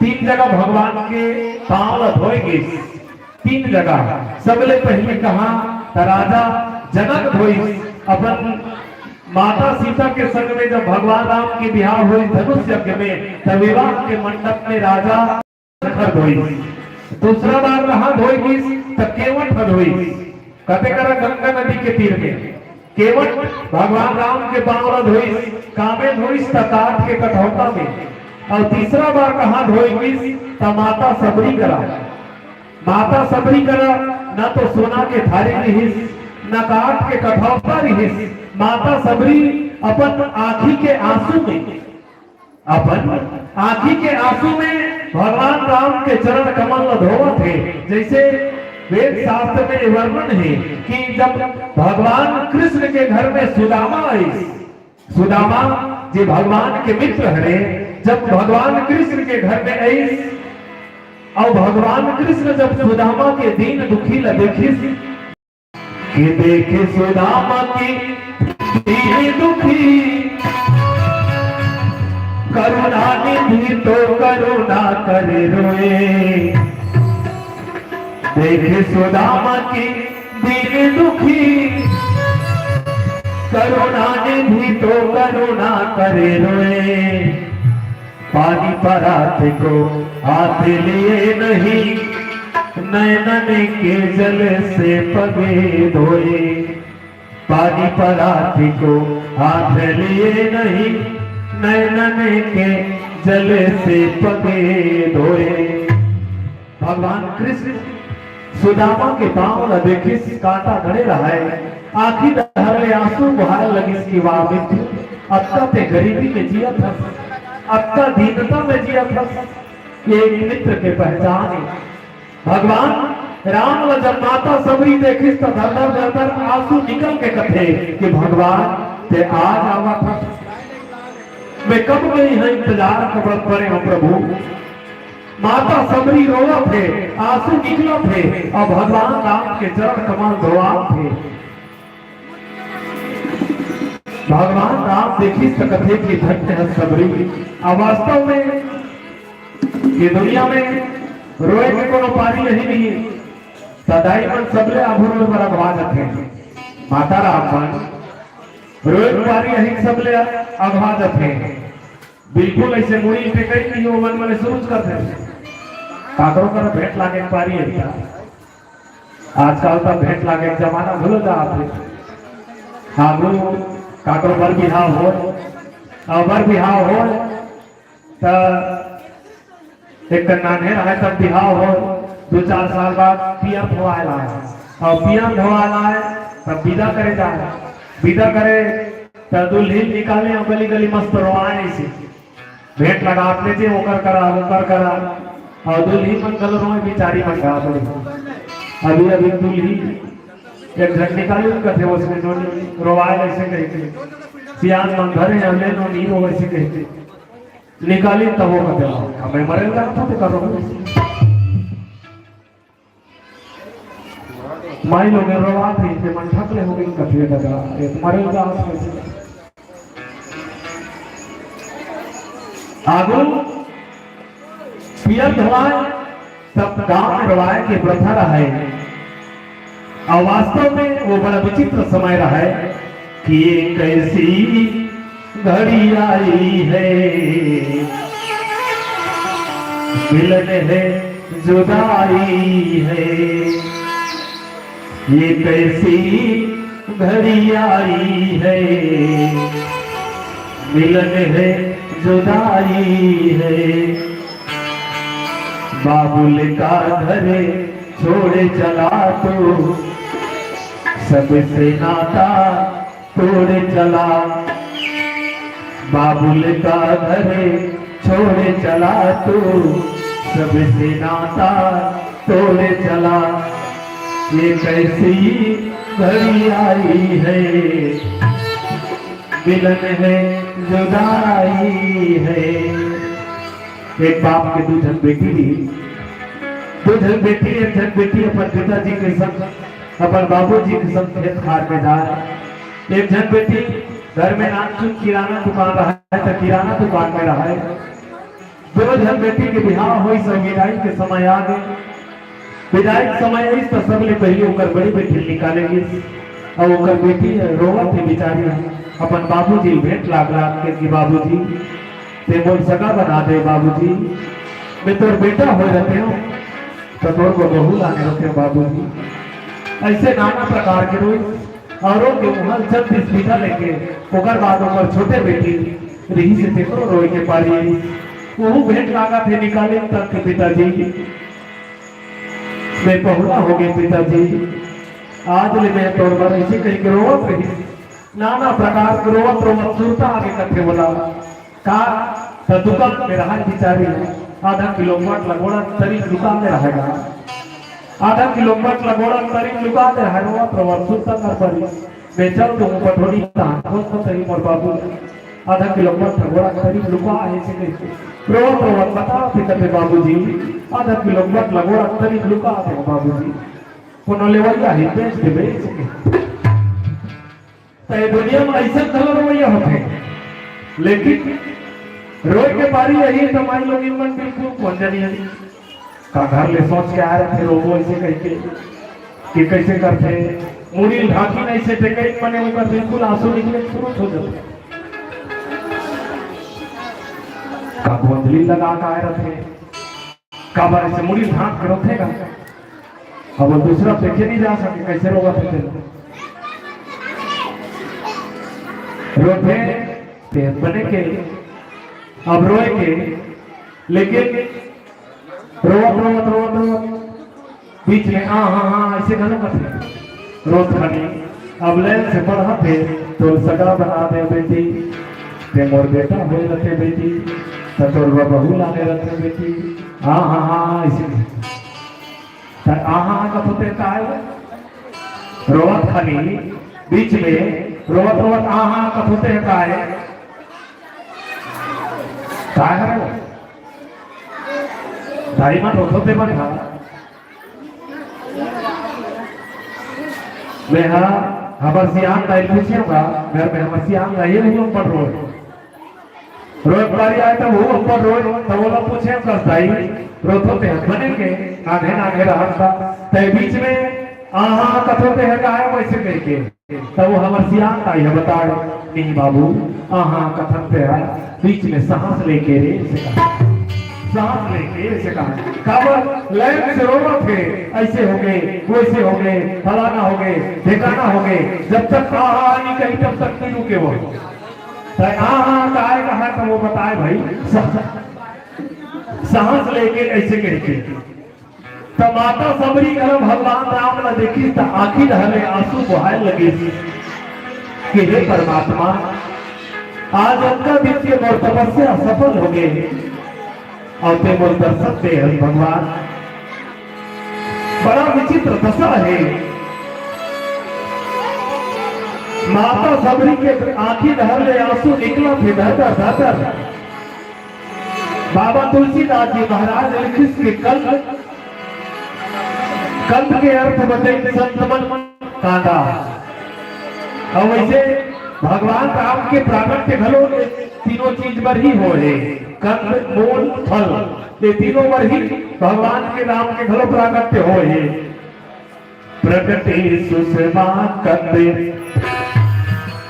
3 जगह भगवान के पांव धोएंगे। 3 जगह सबले पहले कहा राजा जनक धोई अपन माता सीता के संग में जब भगवान राम की विवाह हुई धनुष यज्ञ में, तब विवाह के मंडप में राजा धोई। दूसरा बार रहा धोई तब केवट धोई कते करा गंगा नदी के तीर में। केवट भगवान राम के बावरा धोई, कामे धोई काठ के कठौता में। और तीसरा बार कहा धोई तब माता सबरी करा। माता सबरी करा न तो सोना के थारी रही न काठ के कठौता रही। माता सबरी अपन आंखी के आंसू में भगवान राम के चरण कमल धोवत है। जैसे वेद शास्त्र में वर्णन है कि जब भगवान कृष्ण के घर में सुदामा आई, सुदामा जो भगवान के मित्र है, जब भगवान कृष्ण के घर में आई और भगवान कृष्ण जब सुदामा के दीन दुखी ल देखी कि देखे सुदामा की दीन दुखी करुणा निधि तो करुणा करे रोए। देखे सुदामा की दीन दुखी करुणा निधि तो करुणा करे रोए। पानी परात को हाथ लिए नहीं नैनन के जल से पगे धोए। पानी परात को हाथ लिए नहीं नैनन के जल से पगे धोए। भगवान कृष्ण सुदामा के पांव न देखी कांटा गड़े रहा है। आखिर धरले आंसू बहाने लगी इसकी वाह अक्का ते गरीबी में जिया था, अक्का दीनता में जिया था। ये एक मित्र के पहचान है। भगवान राम व जब माता सबरी देखी तो धर आंसू निकल के कथे कि भगवान ते आज आवा था, मैं कब गई है इंतजार खबर करे हो प्रभु। माता सबरी रोवा थे, आंसू निकला थे और भगवान राम के चरण कमल धोआ थे। भगवान राम देखी सकते कि धन्य है सबरी। वास्तव में ये दुनिया में रोए के कोनो पारी नहीं है। सदाई मन सबले आभूर पर अगवाजत है। माता राम मन रोए के पारी यही सबले अगवाजत है। बिल्कुल ऐसे मुड़ी पे कई नहीं हो मन मैंने शुरू करते काकरों का भेंट लागे पारी है। आजकल तो भेंट लागे जमाना भूल जा आपने। हाँ काकरों बर बिहाव हो बर बिहाव हो तो एक नाने रहे तब बिहाव हो 2-4 साल बाद पियम धोआला है और पियम धोआला है तब विदा करे जा विदा करे तो दुल्हन निकाले और गली गली मस्त रोआने से भेंट लगा लेते ओकर करा और दुल्ही मन कल रोए बिचारी मन गा अभी अभी दुल्ही एक झट निकाली उनका थे उसमें नोनी रोवाए ऐसे कहते सियान मन धरे हमने नोनी वो ऐसे कहते निकाली तब वो कहते हमें मरे लगा था तो करो माई लोग रोवा थे कि मन ठकले हो गई कथे लगा एक मरे लगा आगू पियर धवाए तब गांव में रवाए की प्रथा रहा है और वास्तव में वो बड़ा विचित्र समय रहा है कि ये कैसी घड़ी आई है मिलन है जुदाई है ये कैसी घड़ी आई है मिलन है जुदाई है बाबुल का घर छोड़े चला तो सबसे नाता तोड़े चला बाबुल का घर छोड़े चला तो सबसे नाता तोड़े चला ये कैसी घड़ी आई है मिलन है जुदाई है। एक बाप के दो जन बेटी एक जन बेटी अपन पिताजी के संग अपन बाबूजी के संग खेत खार में जा एक जन बेटी घर में नाचू किराना दुकान रहा है तो किराना दुकान में रहा है दो जन बेटी के बिहार हुई सब विदाई के समय आ गए विदाई के समय आई तो सबले पहले ओकर बड़ी बेटी निकालेगी और ओकर बेटी रोवत है बेचारी अपन बाबूजी भेंट लाग के कि बाबूजी ते मोर सगा बना दे बाबूजी मैं तोर बेटा हो रहते हो तो तोर को बहू लाने रहते बाबूजी ऐसे नाना प्रकार के रोई औरों के उमर जब बीता लेके ओकर बाद ओकर छोटे बेटी रही से तेकरो रोई के पारी वो भेंट लागा थे निकाले तक के पिताजी मैं बहुला हो गए पिताजी आज ले मैं तोर पर ऐसे कहीं के रोवत रही नाना प्रकार के रोवत सुरता आगे कथे बोला का तो दुकान में रहा बिचारी आधा किलोमीटर लगोड़ा तरी दुकान में रहेगा आधा किलोमीटर लगोड़ा तरी दुकान में रहेगा प्रवर सुरता कर पड़ी मैं चल तो पठोड़ी कौन सा तरी मोर बाबू आधा किलोमीटर लगोड़ा तरी लुका है से कैसे प्रवर बताओ फिर बाबूजी आधा किलोमीटर लगोड़ा तरी लुका है बाबूजी कोनो लेवल है बेच दे बेच तो दुनिया में ऐसा कलर रवैया होते लेकिन रोज के बारी यही तो हमारी लोग मन बिल्कुल कौन जानी का घर ले सोच के आ रहे थे रोबो ऐसे कह कि कैसे करते मुड़ी ढाकी नहीं से कई मने ऊपर बिल्कुल आंसू निकले शुरू हो जाते का गोंदली लगा के आ रहे थे का बार से मुड़ी ढाक कर रखेगा अब दूसरा देखे नहीं जा सके कैसे रोगा थे रोते ते बने के अब रोए के लेकिन रोवत बीच में हाँ ऐसे गाना करते रोज खानी अब लेन से पढ़ा थे तो सगा बना दे बेटी ते मोर बेटा हो रखे बेटी तो तोर बहू लाने रखे बेटी हाँ ऐसे हाँ का होते रोवत खानी बीच में रोवत हाँ का होते काय है दाई मत होते बन था मैं हाँ हमारे सियान दाई पूछेगा घर में हमारे सियान दाई नहीं हम पढ़ रोज बारी आए तो वो ऊपर रोज तो वो लोग पूछे कस दाई रोज होते हैं बनेंगे नाधे रहता तो बीच में हाँ कथोते हैं काय वैसे करके तब वो हमारे सियान दाई है बता नहीं बाबू हाँ कथन पे है बीच में सांस लेके सांस लेके ऐसे कहा लैन से रोना थे ऐसे हो गए वैसे हो गए फलाना हो गए ठिकाना हो गए जब तक नहीं कहीं तब तक नहीं रुके वो कहा तो वो बताए भाई सांस लेके ऐसे करके तो माता सबरी कर भगवान राम न देखी तो आखिर हमें आंसू बहाए लगे कि हे परमात्मा आज उनका वित्तीय मोर तपस्या सफल हो गए और ते मोर दर्शन दे हरि भगवान। बड़ा विचित्र दशा है। माता सबरी के आंखी धर ले आंसू निकला थे धर धर। बाबा तुलसीदास जी महाराज लिखित के कंद के अर्थ बताए संत मन कांदा। और वैसे भगवान राम के प्रागट्य घलो तीनों चीज पर ही हो है, कंद मूल फल ये तीनों पर ही भगवान के राम के घलो प्रागट्य हो है। प्रगटे सुषमा कंद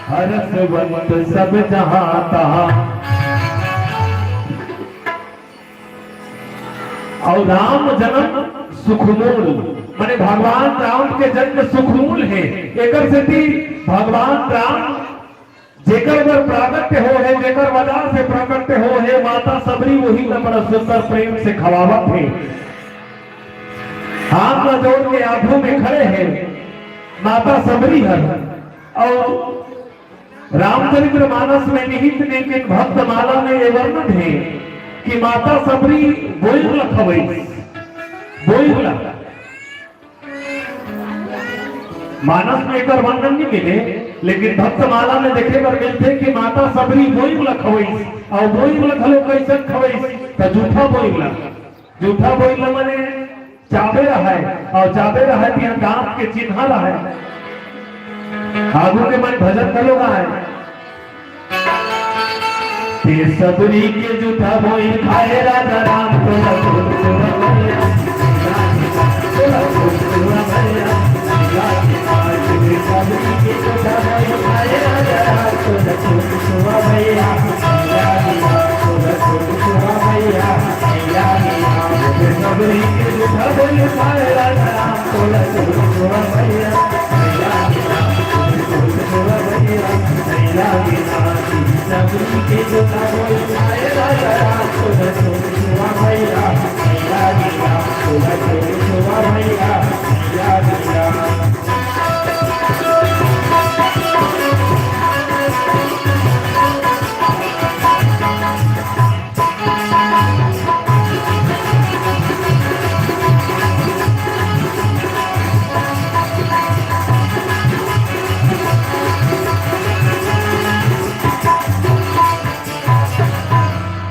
हरसवंत सब जहां तहां। और राम जन्म सुखमूल माने भगवान राम के जन्म सुखमूल है। एकर से भगवान राम जेकर बर प्रागट्य हो है, जेकर वजह से प्रागट्य हो है, माता सबरी वही में बड़ा सुंदर प्रेम से खवावत है। हाथ में जोड़ के आंखों में खड़े हैं माता सबरी है। और रामचरित्र मानस में निहित एक भक्त माला में ये वर्णन है कि माता सबरी बोइला खवई बोइला। मानस में एक वर्णन नहीं मिले, लेकिन भक्त माला में देखे पर मिलते कि माता सबरी बोइला खवई। और बोइला खलो कैसे खवई तो जूठा बोइला। जूठा बोइला माने चाबे रहा है, और चाबे रहा है यहाँ दांत के चिन्ह रहा है। आगू के मन भजन खलो का है ते सबरी के जूठा बोई खाए राजा राम तोला भैया सबरी के जूठा बोई खाए राजा राम तोला भैया सबरी के जूठा बोई खाए राजा राम तोला भैया सबरी के जूठा बोई खाए राजा राम तोला भैया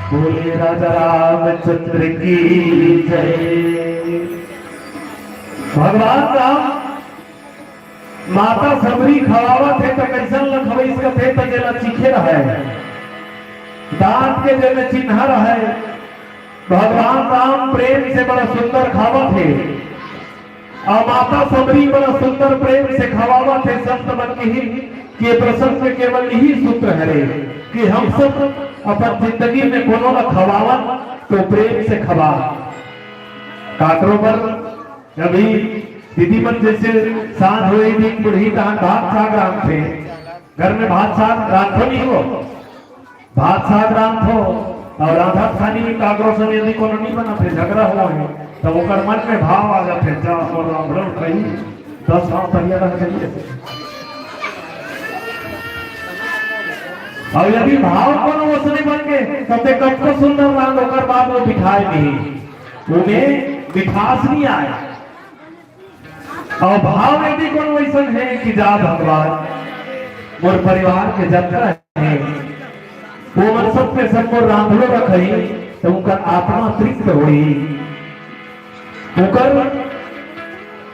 बोले राजा रामचंद्र की जय। भगवान राम माता सबरी खवावत है तो कैसन लखवई इसका थे तो जेला चीखे रहे, दांत के जेल चिन्ह रहे। भगवान राम प्रेम से बड़ा सुंदर खावत है और माता सबरी बड़ा सुंदर प्रेम से खवावत है। संत मन की कि प्रसंग में केवल यही सूत्र है कि हम सब अपन जिंदगी में कोनो न खवावन तो प्रेम से खवा। काकरों पर अभी दीदी मन जैसे सांझ हुई दिन बुढ़ी दान भात साग राम थे, घर में भात साग रांधो नहीं हो, भात साग राम हो और राधा खानी में काकरों से यदि कोनो नहीं बना थे झगड़ा हुआ है तो वो मन में भाव आ जाते जा और राम कहीं 10 साल पहले रह गई। और यदि भाव कोनो वसने बन के तब कब को सुंदर राग होकर बाद वो बिठाए नहीं, उन्हें मिठास नहीं आया। और भाव यदि कोनो वैसा है कि जा भगवान मोर परिवार के जत्रा है वो मन सब पे सब को रांधलो रखई तो उनका आत्मा तृप्त होई, उनकर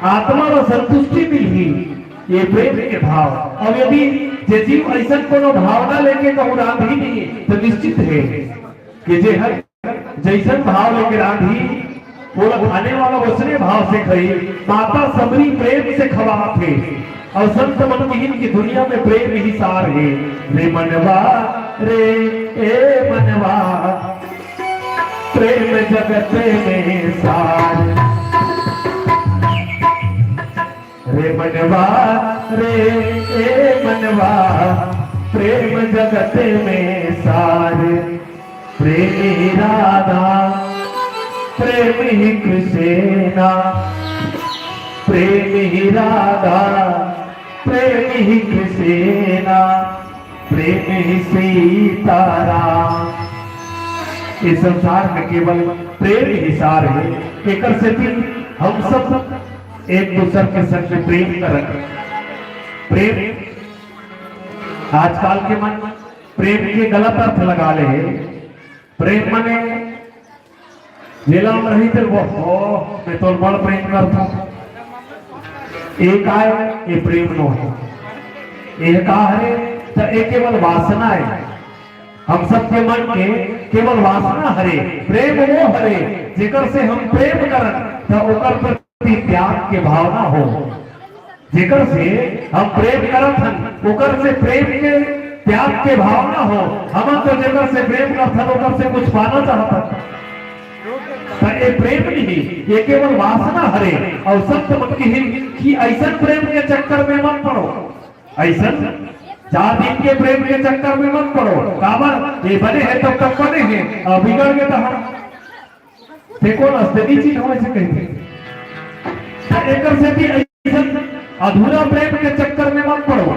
आत्मा में संतुष्टि मिली। ये प्रेम के भाव। और यदि जे जीव ऐसा कोनो भावना लेके कहूँ रांधी नहीं तो निश्चित है कि जे हर जैसन भाव लेके रांधी वो खाने वाला उसने भाव से खाई। माता सबरी प्रेम से खवा थे और संत मनमोहन की दुनिया में प्रेम ही सार है। रे मनवा रे ए मनवा प्रेम जगत में सार। रे मनवा रे ए मनवा प्रेम जगत में सार। प्रेमी राधा प्रेम ही कृष्णा, प्रेम ही राधा प्रेम ही कृष्णा। प्रेम ही सीताराम। इस संसार में केवल प्रेम ही सार है। एक से भी हम सब एक दूसरे के संग में प्रेम करत। प्रेम आजकल के मन प्रेम के गलत अर्थ लगा ले। प्रेम मने जिला में रही थे वो मैं तो बड़ प्रेम करता। एक आए ये प्रेम नो है, एक है तो एक केवल वासना है। हम सबके मन के केवल वासना हरे, प्रेम वो हरे जेकर से हम प्रेम करन तो ओकर प्रति त्याग के भावना हो। जेकर से हम प्रेम करत हन ओकर से प्रेम के त्याग के भावना हो। हम तो जेकर से प्रेम करत हन ओकर से कुछ पाना चाहत हन। ये प्रेम नहीं, ये केवल वासना हरे। और सत्य मन की ही कि ऐसा प्रेम के चक्कर में मत पड़ो। ऐसा 4 दिन के प्रेम के चक्कर में मत पड़ो। काबर ये बने हैं तब तक बने हैं और बिगड़ गए तो हम देखो स्थिति चीज हो से कहते एक से भी ऐसा अधूरा प्रेम के चक्कर में मत पड़ो।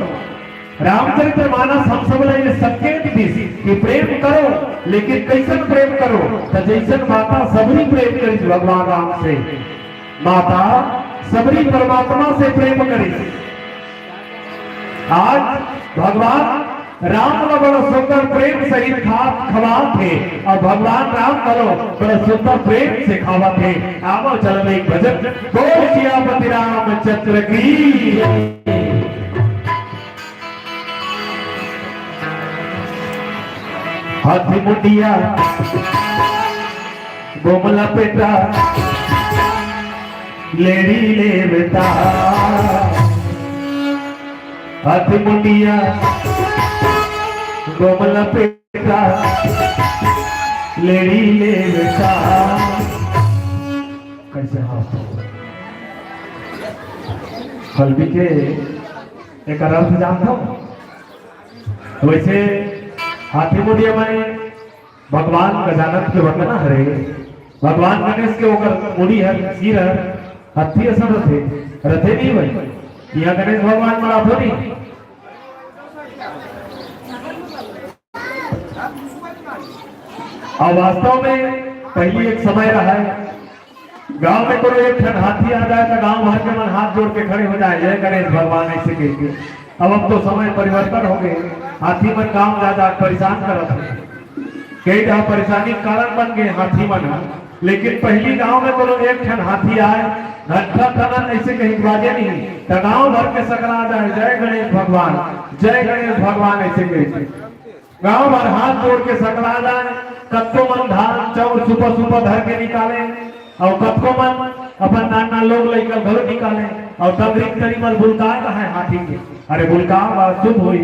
रामचरित्र मानस हम सब ले संकेत दी कि प्रेम करो, लेकिन कैसन प्रेम करो तो जैसन माता सबरी प्रेम करी भगवान राम से। माता सबरी परमात्मा से प्रेम करी। आज भगवान राम का बड़ा सुंदर प्रेम सहित खवा थे और भगवान राम करो बड़ा सुंदर प्रेम से खावा थे। आवो चल एक भजन बोल सियापति रामचंद्र की। हाथी मुंडिया गोमला पेटा लेरी ले बेटा। हाथी मुंडिया गोमला पेटा लेरी ले बेटा। कैसे हाथ कलबी के एक अर्थ जानता हूं। वैसे हाथी मुंडिया माने भगवान गजानन के वतना हरे। भगवान गणेश के ओकर मुड़ी है, सिर है, हाथी असर रथे नहीं भाई। यहाँ गणेश भगवान बड़ा थोड़ी। और वास्तव में पहले एक समय रहा है गांव में कोई एक ठन हाथी आ जाए तो गांव भर के मन हाथ जोड़ के खड़े हो जाए, जय गणेश भगवान ऐसे कह के। अब तो समय परिवर्तन हो गए। हाथी मन गांव ज्यादा परेशान करत है, कई जहाँ परेशानी कारण बन गए हाथी मन। लेकिन पहली गांव में कोई एक ठन हाथी आए घंटा तनन ऐसे कहीं बाजे नहीं तो गांव भर के सकरा जाए जय गणेश भगवान, जय गणेश भगवान ऐसे कहते। गांव भर हाथ जोड़ के सकरा जाए। कत्को मन धान चाउर सुपर सुपर धर के निकाले और कत्को मन अपन नाना लोग लेकर घर निकाले और तबरीक तरीमल बुलका है हाथी के। अरे बुलका शुभ हुई।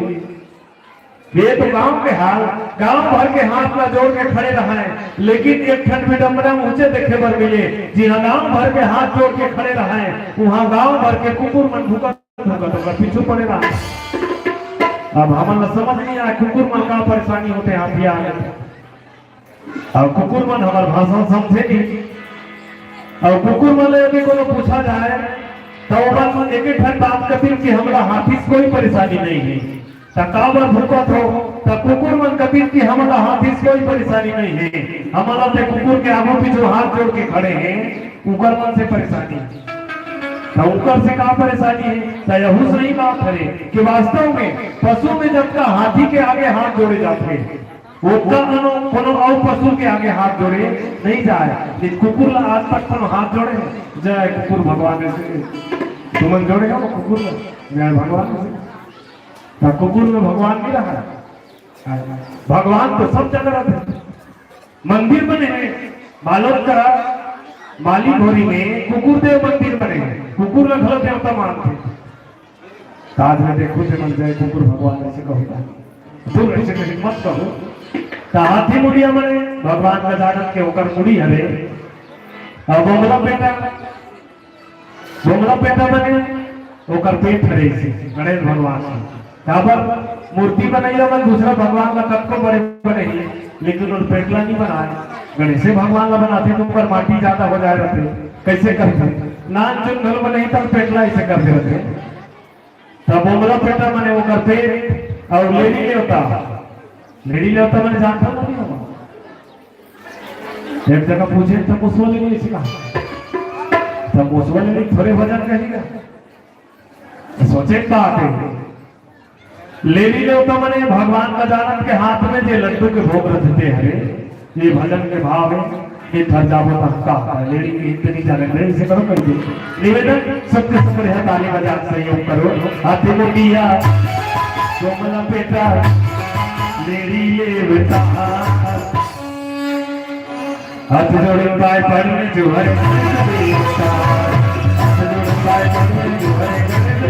ये तो गांव के हाल, गांव भर के हाथ में जोड़ के खड़े रहे। लेकिन एक ठन विडम्बना ऊंचे देखे पर मिले। जी हाँ, गांव भर के हाथ जोड़ के खड़े रहे, वहां गांव भर के कुकुर मन भूखा पीछू पड़े रहा। अब हमारा समझ नहीं आया कुकुर मन का परेशानी होते हाथी आ गए। और कुकुर मन हमारे भाषा समझे नहीं। और कुकुर मन यदि को पूछा जाए तो एक ठन बात कथिन कि हमारा हाथी से कोई परेशानी नहीं है। काबर भूकत हो तो कुकुर मन कथिन कि हमारा हाथी से कोई परेशानी नहीं है। हमारा तो कुकुर के आगो पीछे हाथ जोड़ के खड़े हैं, कुकर मन से परेशानी तो उनकर से क्या परेशानी है। तो यही सही बात है कि वास्तव में पशु में जब का हाथी के आगे हाथ जोड़े जाते हैं कोनो और पशु के आगे हाथ जोड़े नहीं जाए। कुकुर आज तक हाथ जोड़े जय कुकुर भगवान से तुमन जोड़े हो कुकुर जय भगवान से। तो कुकुर में भगवान भी रहा है। भगवान तो सब जगह रहते। मंदिर बने हैं बालोदरा माली भोरी में कुकुर देव मंदिर बने हैं। कुकुर में घर देवता मानते। ताज में देखो से मन जाए कुकुर भगवान ऐसे कहूँगा दूर ऐसे कहीं मत कहो। तो हाथी मुड़िया बने भगवान का जागत के होकर मुड़ी हरे। और बोमला पेटा बने होकर पेट हरे से गणेश भगवान काबर मूर्ति बनाई मन दूसरा भगवान का कब को बड़े बने ही, लेकिन उन पेटला नहीं बनाए। गणेश भगवान का बनाते तो ऊपर माटी ज्यादा हो जाए रहते। कैसे करते नान चुन घर बने तब पेटला ऐसे करते रहते। तब बोमला पेटा बने होकर पेट और लेडी न्योता मैंने जानता नहीं होगा। एक जगह पूछे तब उस वाले ने इसी कहा, तब उस वाले ने थोड़े भजन कहेगा, सोचे बात है। लेडी न्योता मैंने भगवान का जानत के हाथ में जे लड्डू के भोग रखते हरे, ये भजन के भाव है, ये घर जाबो तक लेडी की इतनी जाने नहीं से करो कर दे निवेदन सबके सब है, ताली बजा सहयोग करो। हाथी में दिया कोमला बेटा लेडी ये बेटा, हाथ जोड़े पाए पड़ने जो है देवता, हाथ जोड़े पाए पड़ने जो है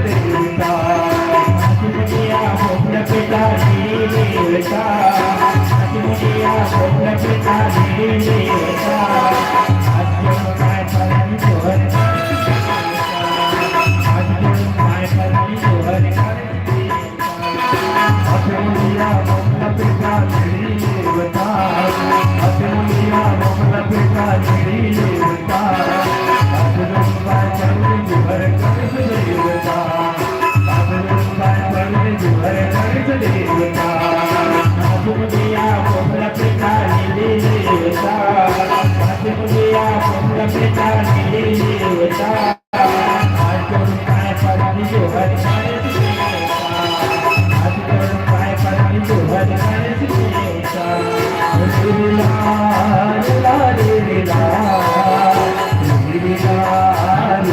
देवता, दुनिया कोमला बेटा लेडी बेटा, दुनिया कोमला बेटा लेडी बेटा, हाथ जोड़े पाए पड़ने जो है देवता, हाथ जोड़े पाए पड़ने जो है देवता, हाथ मुनिया कोमला बेटा लेडी बेटा, हाथ मुनिया कोमला बेटा लेडी बेटा, हाथ जोड़े पाए पड़ने जो है देवता, हाथ जोड़े पाए पड़ने जो है देवता, हाथ मुनिया कोमला बेटा लेडी बेटा, हाथ मुनिया कोमला बेटा लेडी बेटा, हाथ जोड़े पाए पड़ने जो है देवता, हाथ जोड़े पाए पड़ने जो है देवता, लीला लीला लीला लीला लीला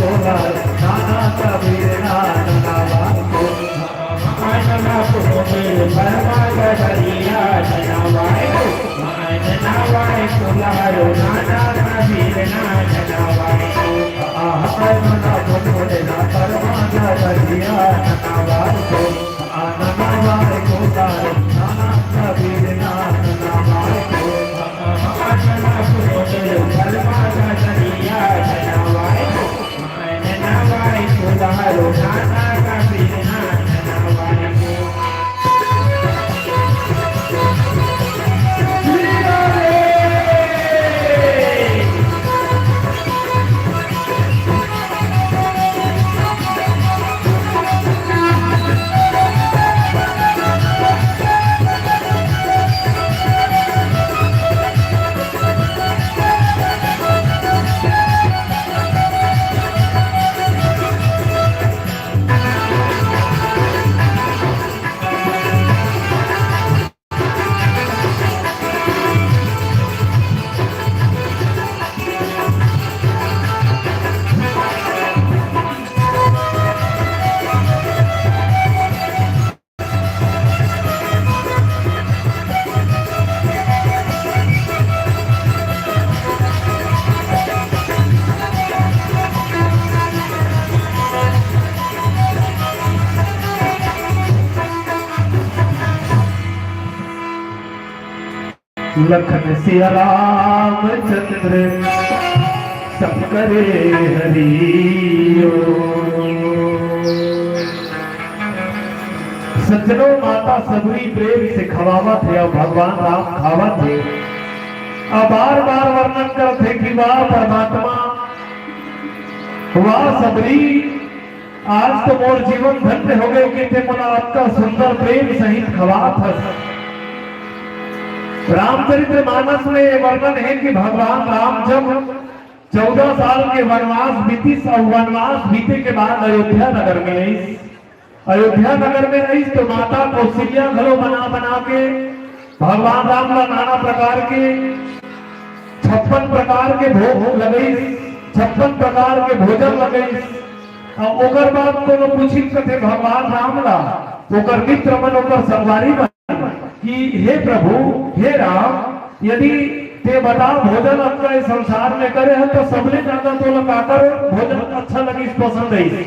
कोला नाना कबीर नाना को
मानना पुरोगे परमाग हरिया जनावाय जनावाय कुलारो नाना कबीर ना जनावाय
मना पुरोगे ना परमाग हरिया नाना को नाना कोला नाना कबीर नाना को
मानना पुरोगे परमाग हरिया जनावाय जनावाय कुलारो नाना कबीर ना जनावाय
लखन सिया रामचंद्र सब करे हरियो। सज्जनों माता सबरी प्रेम से खवावत है और भगवान राम खावत है। अब बार बार वर्णन करते कि वाह परमात्मा वाह सबरी आज तो मोर जीवन धन्य हो गए कि ते मोला आपका सुंदर प्रेम सहित खवात है। रामचरित्र मानस में वर्णन है कि भगवान राम जब 14 साल के वनवास बीती, वनवास बीते के बाद अयोध्या नगर में आई। अयोध्या नगर में आई तो माता कौशल्या घरों बना बना के भगवान राम का नाना प्रकार के 56 प्रकार के भोग लगई, 56 प्रकार के भोजन लगई। और ओकर बाद कोनो पूछी कथे भगवान राम ला ओकर मित्र मन ओकर संगवारी बन कि हे प्रभु हे राम यदि ते बता भोजन आपका इस संसार में करे हैं तो सबले ज्यादा तो लगाकर भोजन अच्छा लगी पसंद है।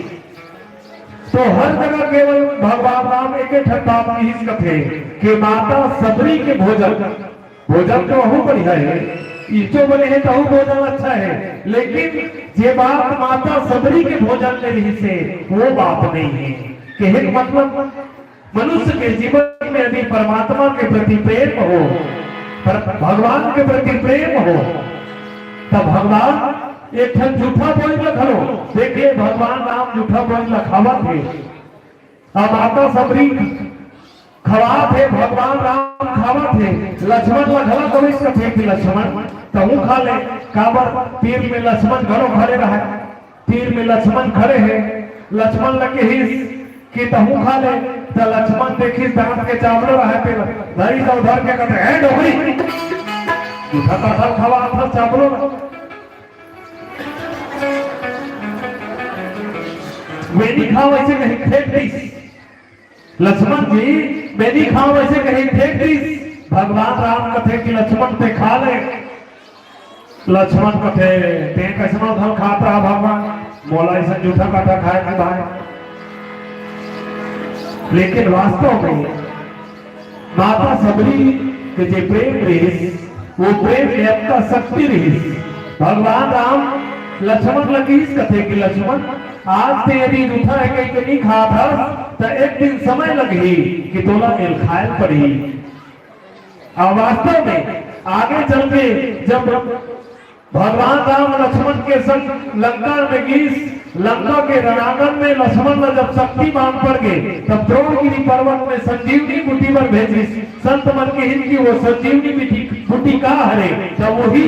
तो हर जगह केवल भगवान राम एक बात की कथे कि माता सबरी के भोजन तो बहुत बढ़िया है, जो बने हैं तो भोजन अच्छा है, लेकिन ये बात माता सबरी के भोजन ले रही से वो बात नहीं है कि मतलब मनुष्य के जीवन में यदि परमात्मा के प्रति प्रेम हो, भगवान के प्रति प्रेम हो, तब भगवान एक ठन झूठा बोल लखलो। देखिए भगवान राम झूठा बोल लखावत है, अब माता सबरी खवात है, भगवान राम खावत है। लक्ष्मण लखला तो इसका फेंक लक्ष्मण तू खा ले, काबर तीर में लक्ष्मण घरों खड़े रहा, तीर में लक्ष्मण खड़े हैं, लक्ष्मण लगे हिस कि तहू खा ले। तो लक्ष्मण देखी दांत के चावड़ो रहे पे धरी तो उधर के कहते हैं डोगरी झूठा कटहल खवा था चावड़ो वेनी खाओ ऐसे कहीं फेंक दी। लक्ष्मण जी वेनी खाओ ऐसे कहीं फेंक दी। भगवान राम कथे कि लक्ष्मण ते खा ले। लक्ष्मण कथे ते कैसनो धन खाता भगवान मोला ऐसा झूठा काटा खाए कि भाई, लेकिन वास्तव में माता सबरी के जो प्रेम रही वो प्रेम आपका शक्ति रही। भगवान राम लक्ष्मण लगी इस कथे कि लक्ष्मण आज से यदि जूठा है कहीं नहीं खा था तो एक दिन समय लगी कि तोला एल खायल पड़ी। और वास्तव में आगे चल के जब भगवान राम लक्ष्मण के संग लंका में गई, लंका के रणांगण में लक्ष्मण ने जब शक्तिमान पड़ गए तब द्रोणगिरी पर्वत में संजीवनी बूटी पर भेजी। संत मन के हित की वो संजीवनी बूटी का हरे जब वही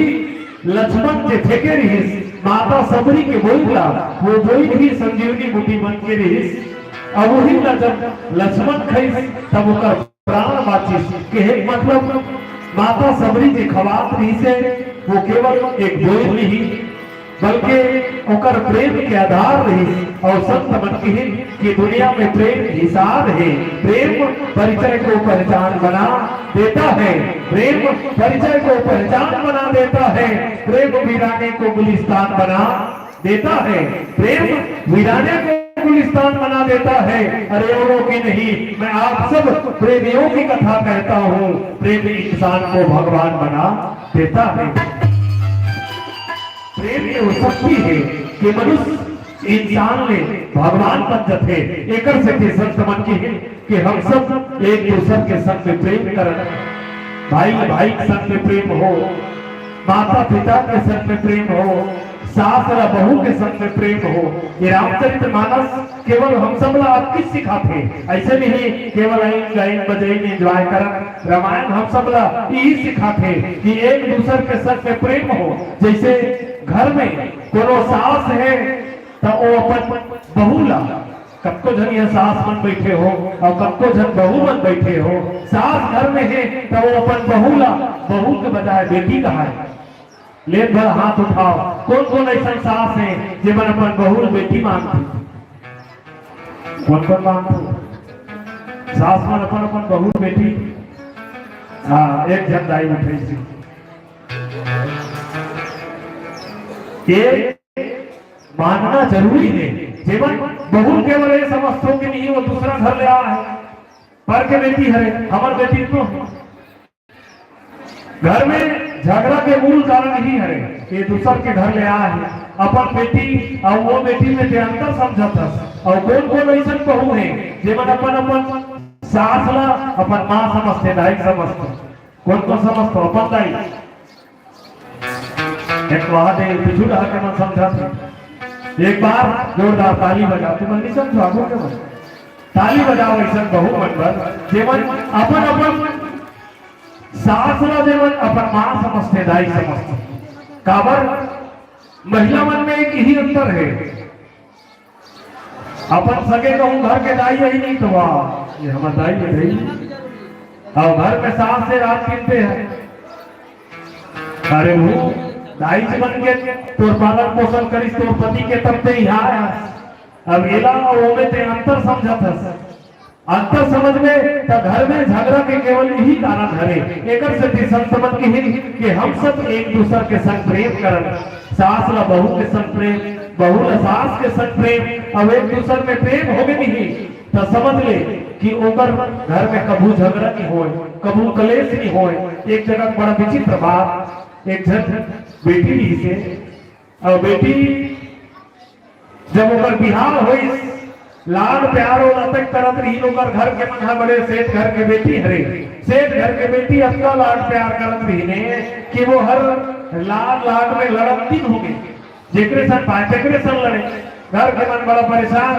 लक्ष्मण के फेंके रही माता सबरी के बोईला वो बोई भी संजीवनी बूटी बन के रही। अब वही जब लक्ष्मण खाई तब उसका प्राण बाची के मतलब माता सबरी के खवात रही से वो केवल एक बोई ही बल्कि ओकर प्रेम के आधार रही और संत मन की दुनिया में प्रेम हिसार है। प्रेम परिचय को पहचान बना देता है, प्रेम परिचय को पहचान बना देता है, प्रेम वीराने को गुलिस्तान बना देता है, प्रेम वीराने को गुलिस्तान बना देता है। अरे औरों की नहीं, मैं आप सब प्रेमियों की कथा कहता हूँ, प्रेमी इंसान को भगवान बना देता है। प्रेम ये वो शक्ति है कि मनुष्य इंसान ने भगवान बन थे। एक से संत मन की है कि हम सब एक दूसरे के संग में प्रेम करें, भाई भाई के संग में प्रेम हो, माता पिता के संग में प्रेम हो, सास और बहू के संग में प्रेम हो। ये रामचरितमानस केवल हम सब आप किस सिखाते, ऐसे नहीं केवल गायन बजाइन एंजॉय कर। रामायण हम सब यही सिखाते कि एक दूसरे के संग में प्रेम हो। जैसे घर में कोनो सास है तो वो अपन बहू ला, कब जन यह सास मन बैठे हो और कब जन बहू मन बैठे हो। सास घर में है तो वो अपन बहू ला, बहू के बजाय बेटी कहा है। ले भर हाथ उठाओ, कौन कौन ऐसा सास है जीवन अपन बहू बेटी मांगती, कौन कौन मांगती सास मन अपन अपन बहू बेटी। हाँ, एक जन दाई उठे ये मानना जरूरी है। जीवन बहु केवल ये समझो कि नहीं वो दूसरा घर ले आया है, पर के बेटी है हमार बेटी तो घर में झगड़ा के मूल कारण ही है ये दूसर के घर ले आया है। अपन बेटी और वो बेटी में अंतर समझता और कौन कौन ऐसा बहू है जीवन अपन अपन सास ला अपन माँ समझते, दाई समझते। कौन कौन समझते अपन दाई एक वहां पिछू रहा के मन समझा था। एक बार जोरदार ताली बजाओ, तुम नहीं समझो आगो के मन ताली बजाओ ऐसा बहु मन पर जीवन अपन अपन सास ला जीवन अपन मां समझते, दाई समझते। काबर महिला मन में एक ही अंतर है, अपन सगे कहूं घर के दाई यही नहीं तो वाह ये हमारा दाई है रही और घर में सास से रात गिनते हैं। अरे वो दाई बन के तोर पालन पोषण करी तोर पति के तब ते यहाँ अब एला और ओमे ते अंतर समझत है। अंतर समझ में तो घर में झगड़ा के केवल यही कारण है। एकर से संत समझ के ही कि हम सब एक दूसरे के संग प्रेम करन, सास ला बहू के संग प्रेम, बहू ला सास के संग प्रेम। अब एक दूसरे में प्रेम होगे नहीं तो समझ ले कि ओकर घर में कबू झगड़ा नहीं होए, कबू कलेश नहीं होए। एक जगह बड़ा विचित्र बात, एक जन बेटी ही से और बेटी जब ओकर बिहार हुई लाड प्यार और अतक तरत रही ओकर घर के मना बड़े सेठ घर के बेटी हरे, सेठ घर के बेटी अपना लाड प्यार करत रही ने कि वो हर लाड लाड में लड़ती हो गई, जेकरे संग पाए जेकरे संग लड़े। घर के मन बड़ा परेशान,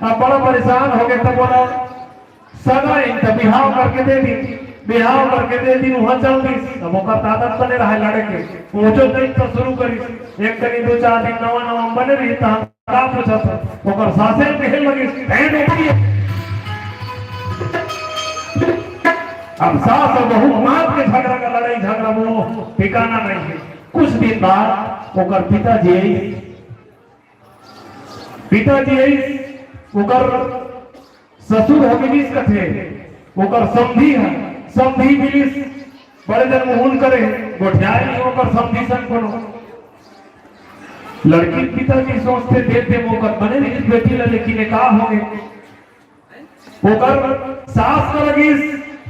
अब बड़ा परेशान हो गए तब बोला सगा इन बिहाव करके दे दी, बिहाव करके दे दी वहां चल दी। अब ओकर आदत बने रहा लड़े के, पहुंचो नहीं तो शुरू करी। एक करी दो चार दिन नवा नवा बने रही था का पूछा था ओकर सासे कहे लगे बैंड होती है। अब सास और बहू मार के झगड़ा का लड़ाई झगड़ा वो ठिकाना नहीं है। कुछ दिन बाद ओकर पिताजी ओकर ससुर हो मिलिस कथे, ओकर समधी है, समधी मिलिस बड़े जन मुहून करे गोठियाई ओकर समधी सन कोनो लड़की पिताजी सोचते देते मौका बने नहीं बेटी ला, लेकिन का हो गए ओकर सास को लगी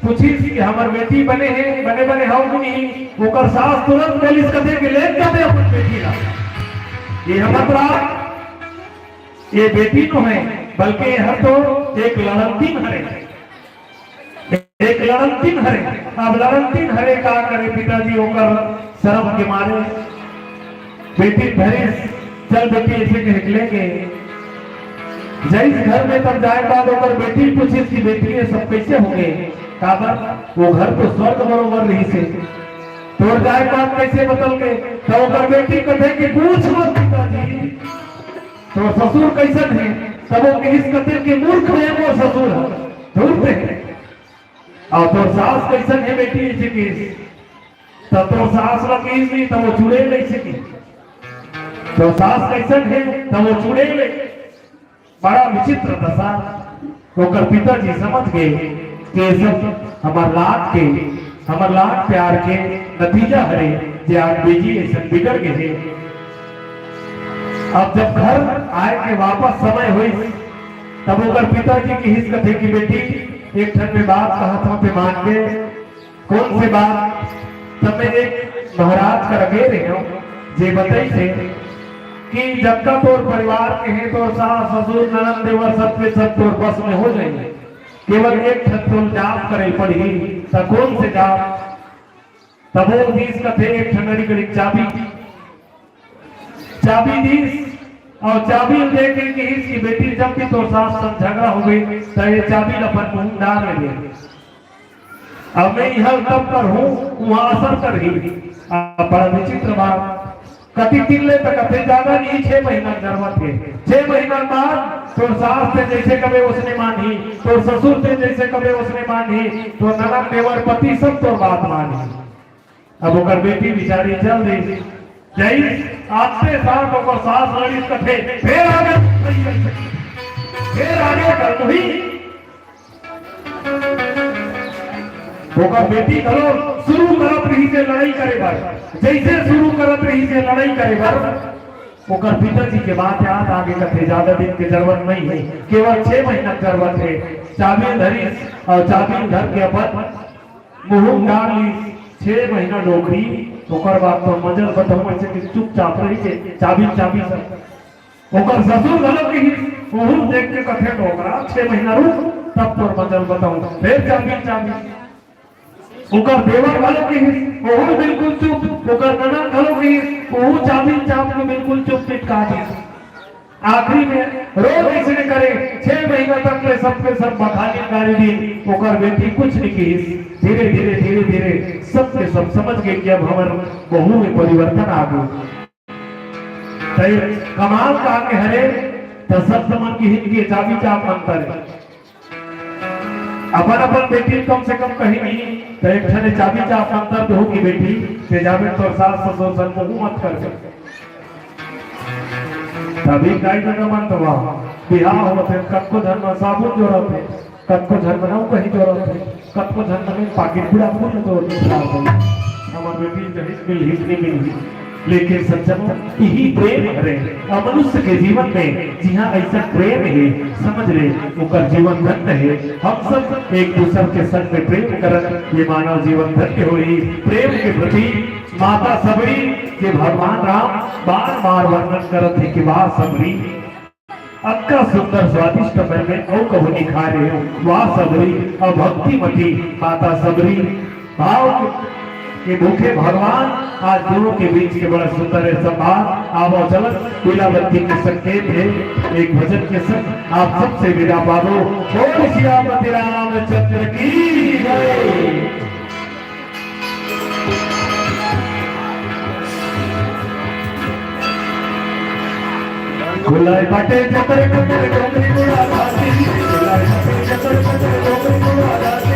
पूछी कि हमार बेटी बने हैं बने बने हाउ कि नहीं। ओकर सास तुरंत पुलिस कथे के ले जाते अपन बेटी ला, ये हमारा ये बेटी तो है बल्कि यह तो एक लड़ंतीन हरे, एक लड़ंतीन हरे। अब लड़ंतीन हरे का करे पिताजी ओकर शर्म के मारे बेटी धरे चल बेटी ऐसे के निकलेंगे जैस घर में तब जाए बाद ओकर बेटी पूछी कि बेटी ये सब कैसे होंगे, काबर वो घर तो स्वर्ग बरोबर रही से तोड़ जाए बाद कैसे बदल गए। तो ओकर बेटी कथे कि पूछ मत पिताजी तो ससुर कैसन है, तब वो किस कथे के मूर्ख है वो ससुर है धूर्त है। और तो सास कैसन है बेटी ऐसे की तो सास ला की नहीं तो वो जुड़े नहीं सकी। तो सास कैसन है तो वो चुड़ैल बड़ा विचित्र दशा। ओकर पिताजी समझ गए कि ये सब हमार लाड प्यार के नतीजा हरे जे आज बेजी ऐसा बिगड़ गए। अब जब घर आए के वापस समय हुई तब ओकर पिताजी की हिस्स कथे की बेटी एक ठन में बात कहत हो पे मान के कौन से बात तब मैं एक महाराज का रगे रहे हो जे बताई थे कि जब तक तोर परिवार के हैं तो सास ससुर ननद देवर सब के सब तोर बस में हो जाएंगे, केवल एक ठन जाप करे पड़ी तो कौन से जाप तब वो दीस कथे एक ठनरी कड़ी चाबी दीस और चाबी देके कि इसकी बेटी जब भी तो सास संग झगड़ा हो गई तो ये चाबी अपन मुंह डाल ले। अब मैं यह तब पर हूँ वहां असर कर ही बड़ा विचित्र बात कति तिल्ले तक कथे ज्यादा नहीं 6 महीना जरूरत है। 6 महीना बाद तो सास से जैसे कभी उसने मानी तो ससुर से जैसे कभी उसने मानी तो ननद देवर पति सब तो बात मानी। अब ओकर बेटी बिचारी चल दी जई आते साल को सास लड़ी कथे फिर आगे कर वही ओकर बेटी करो शुरू करत रही से लड़ाई करे बार जैसे शुरू करत रही से लड़ाई करे बार ओकर पिताजी के बात याद आगे कथे ज्यादा दिन की जरूरत नहीं है, केवल 6 महीना जरूरत है। चाबी धरी और चाबी धर के अपन मुंह डाल ली 6 महीना नौकरी ओकर बाद तो मजल बताऊं ऐसे कि चुपचाप रही के चाबी सब ओकर ससुर गलत की ओहू देख के कथे ठोकरा 6 महीना रुक तब तो मजल बताऊं फिर चाबी ओकर देवर गलत की ओहू बिल्कुल चुप ओकर ननद गलत की ओहू चाबी को बिल्कुल चुप पिटका दी। आखिरी में रोज इसने करे 6 महीना तक ले सबके सब बखाली गाड़ी दी ओकर बेटी कुछ नहीं की। धीरे सबके सब समझ गए कि अब हमार बहू में परिवर्तन आ गई। कमाल का आगे हरे तो सब समझ की हिंदी चाबी चाप अंतर है। अपन बेटी कम से कम कहीं नहीं तो एक ठने चाबी चाप अंतर तो की बेटी से जावे तो सास ससुर सन मुंह मत कर सकते तभी गाय जगह मन तो बिहार होते कत्को धर्म साबुन जोड़ते है कत्को धर्म ना कहीं जोड़ते है कत्को धर्म में पाकिट पूरा फूल जोड़ते हमार बेटी जहित मिल हित नहीं मिली लेकिन सज्जनों यही प्रेम है और मनुष्य के जीवन में जहाँ ऐसा प्रेम है समझ ले उनका जीवन धन्य है। हम सब एक दूसरे के संग में प्रेम करत ये मानव जीवन धन्य हुई। प्रेम के प्रति माता सबरी के भगवान राम बार बार वर्णन करत है कि वाह सबरी अक्का सुंदर स्वादिष्ट में औ कबू निखा रहे हो वाह सबरी और भक्ति मती माता सबरी भाव के भूखे भगवान आज दोनों के बीच के बड़ा सुंदर है संवाद आवो चलन पीलावती के संकेत है एक भजन के संग आप सबसे विदा पादो बोल सियापति रामचंद्र की जय। गुलाय बाटे चतर चतर डोंगरी गुड़ा घाटी गुलाय बाटे चतर चतर डोंगरी गुड़ा घाटी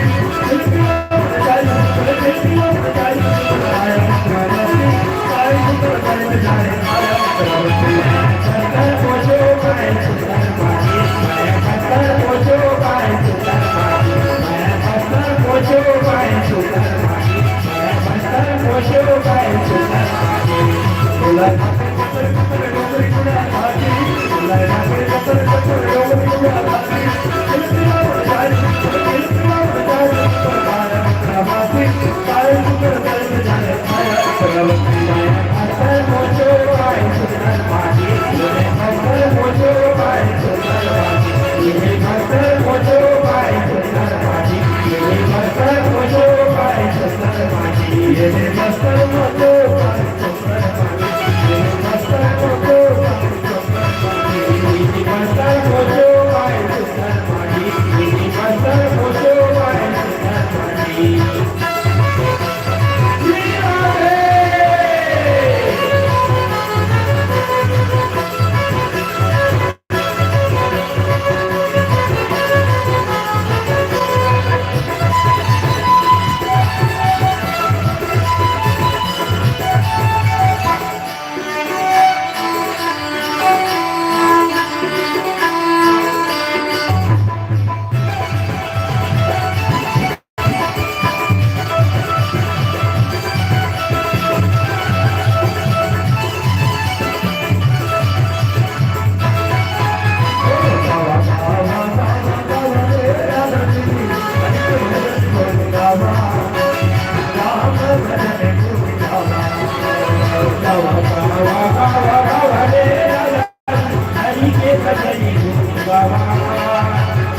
भजनी गुण गावा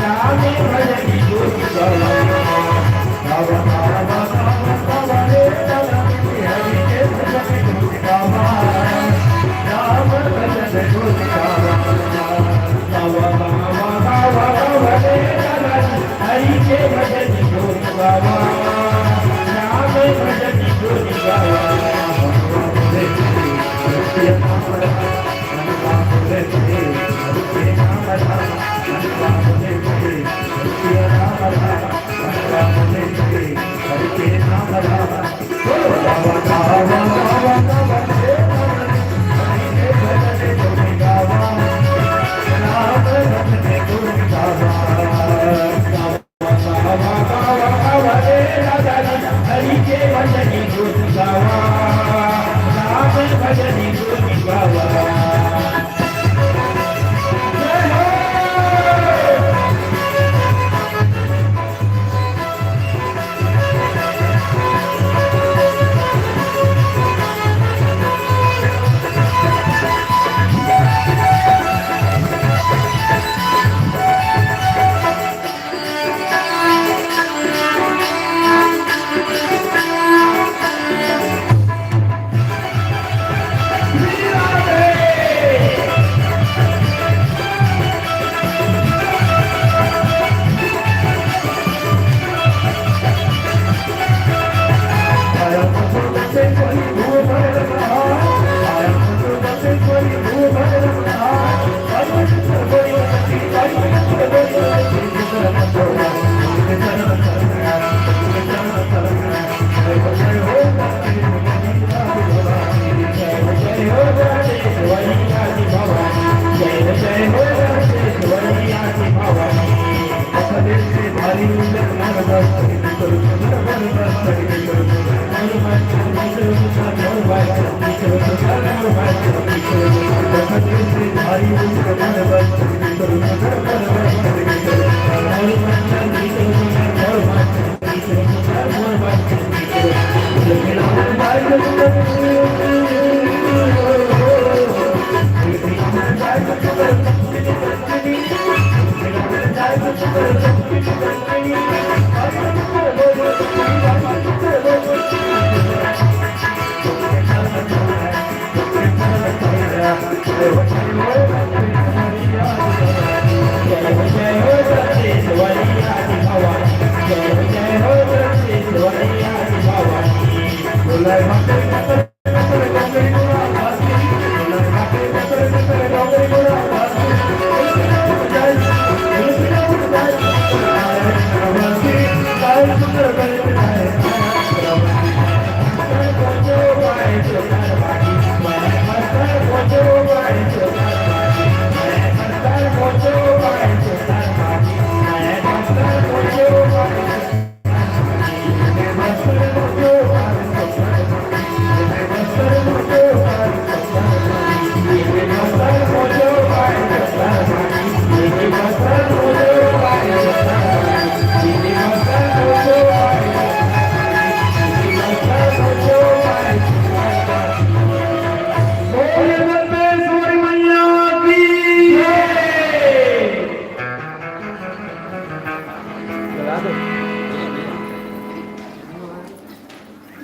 राम भजनी गुण गावा गावा गावा गावा गावा रे हरि के भजन गुण गावा राम भजन गुण गावा गावा गावा गावा गावा रे हरि के भजन गुण गावा राम भजन गुण गावा हरि के भजनी गुण गावा राम भजनी गुण गावा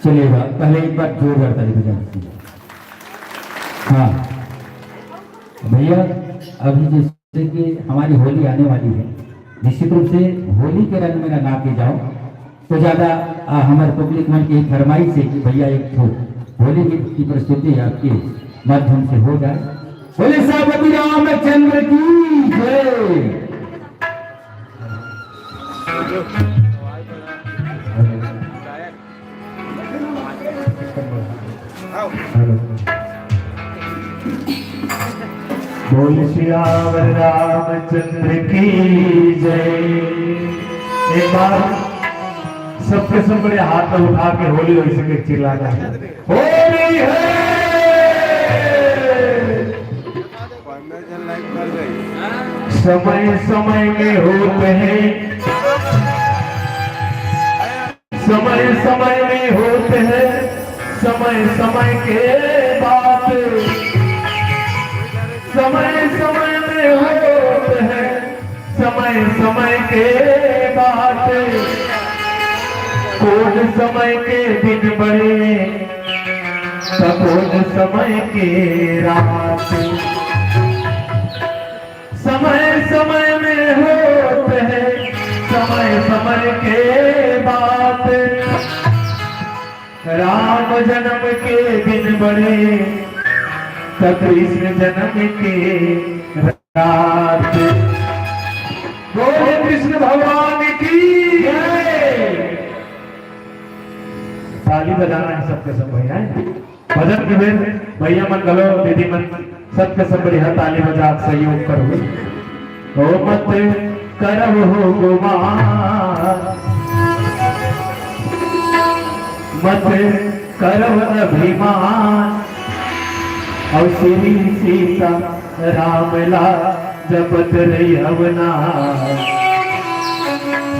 चलिएगा पहले एक बार जोरदार ताली बजाइए। हाँ भैया, अभी जैसे कि हमारी होली आने वाली है, निश्चित रूप से होली के रंग में रंगा के जाओ तो ज्यादा हमारे पब्लिक मन की फरमाइश है कि भैया एक तो होली गीत की प्रस्तुति आपके माध्यम से हो जाए। बोले सावती रामचंद्र की जय।
बोल सियावर रामचंद्र की जय। एक बार सबके सब बड़े हाथ में उठा के होली वैसे के चिल्लाना है, होली है। समय समय में होते हैं, समय समय में होते हैं, समय समय के बाद समय समय में हो समय समय के बात, कौन समय के दिन बड़े तो कौन समय के रात। समय समय में होते हैं समय समय के बात, राम जन्म के दिन बड़े तो कृष्ण जन्म के रात। बोले कृष्ण भगवान की जय। ताली बजाना है सबके सब भैया, भजन के बेर भैया मन गलो दीदी मन सबके सब बढ़िया ताली बजा सहयोग करो। ओ मत करब हो गुमान, मत करब अभिमान, और श्री सीता राम ला जपत रही हवना,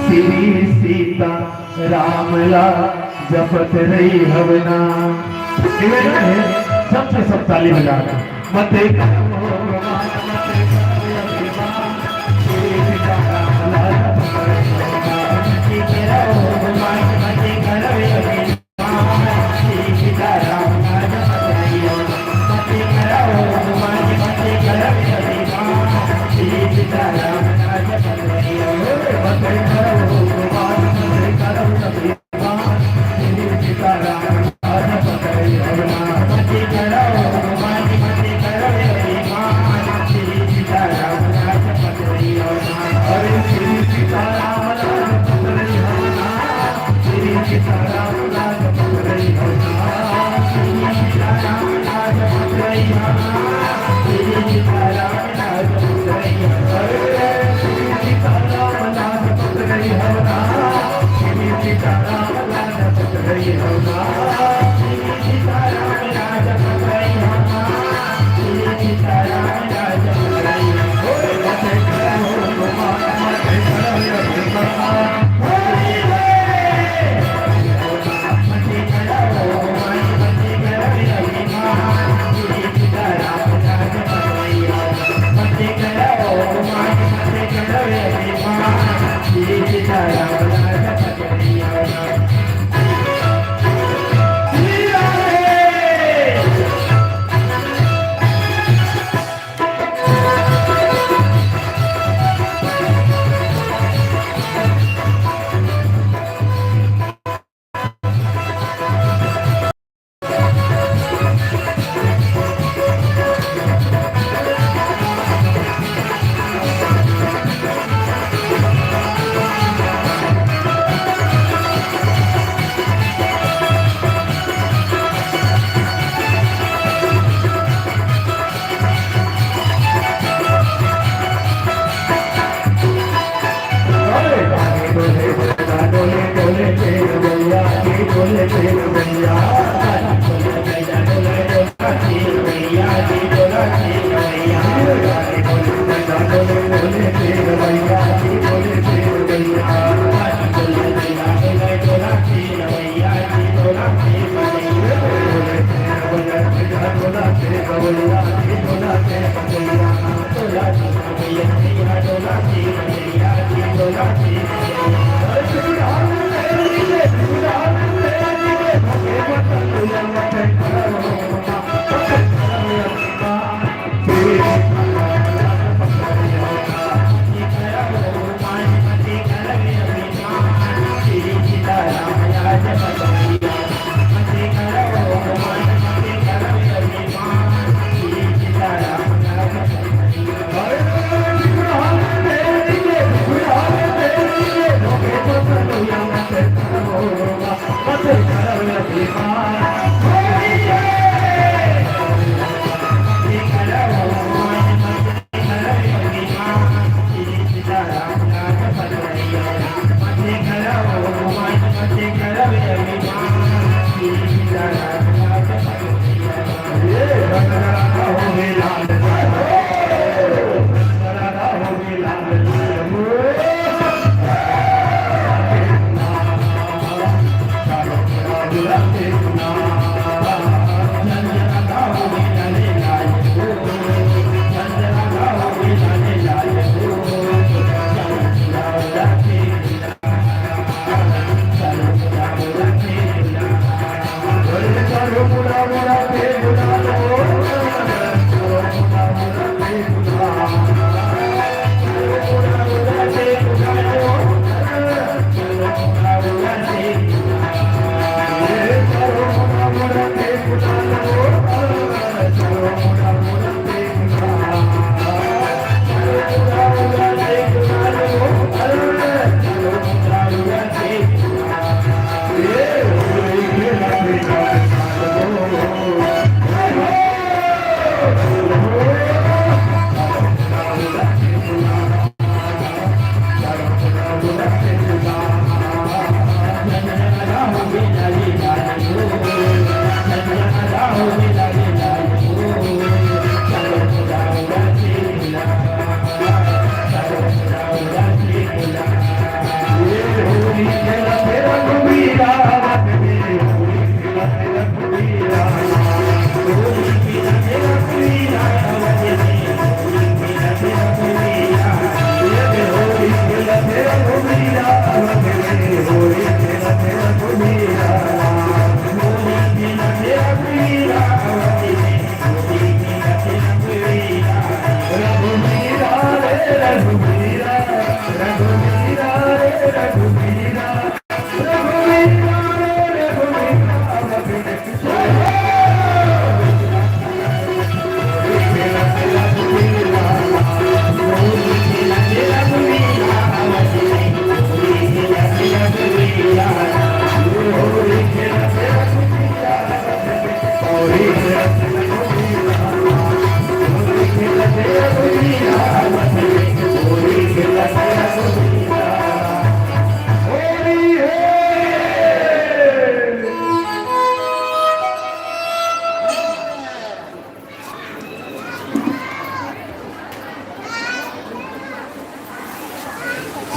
श्री सीता राम ला जपत रही हवना। निवेदन है सबसे सब ताली बजा मत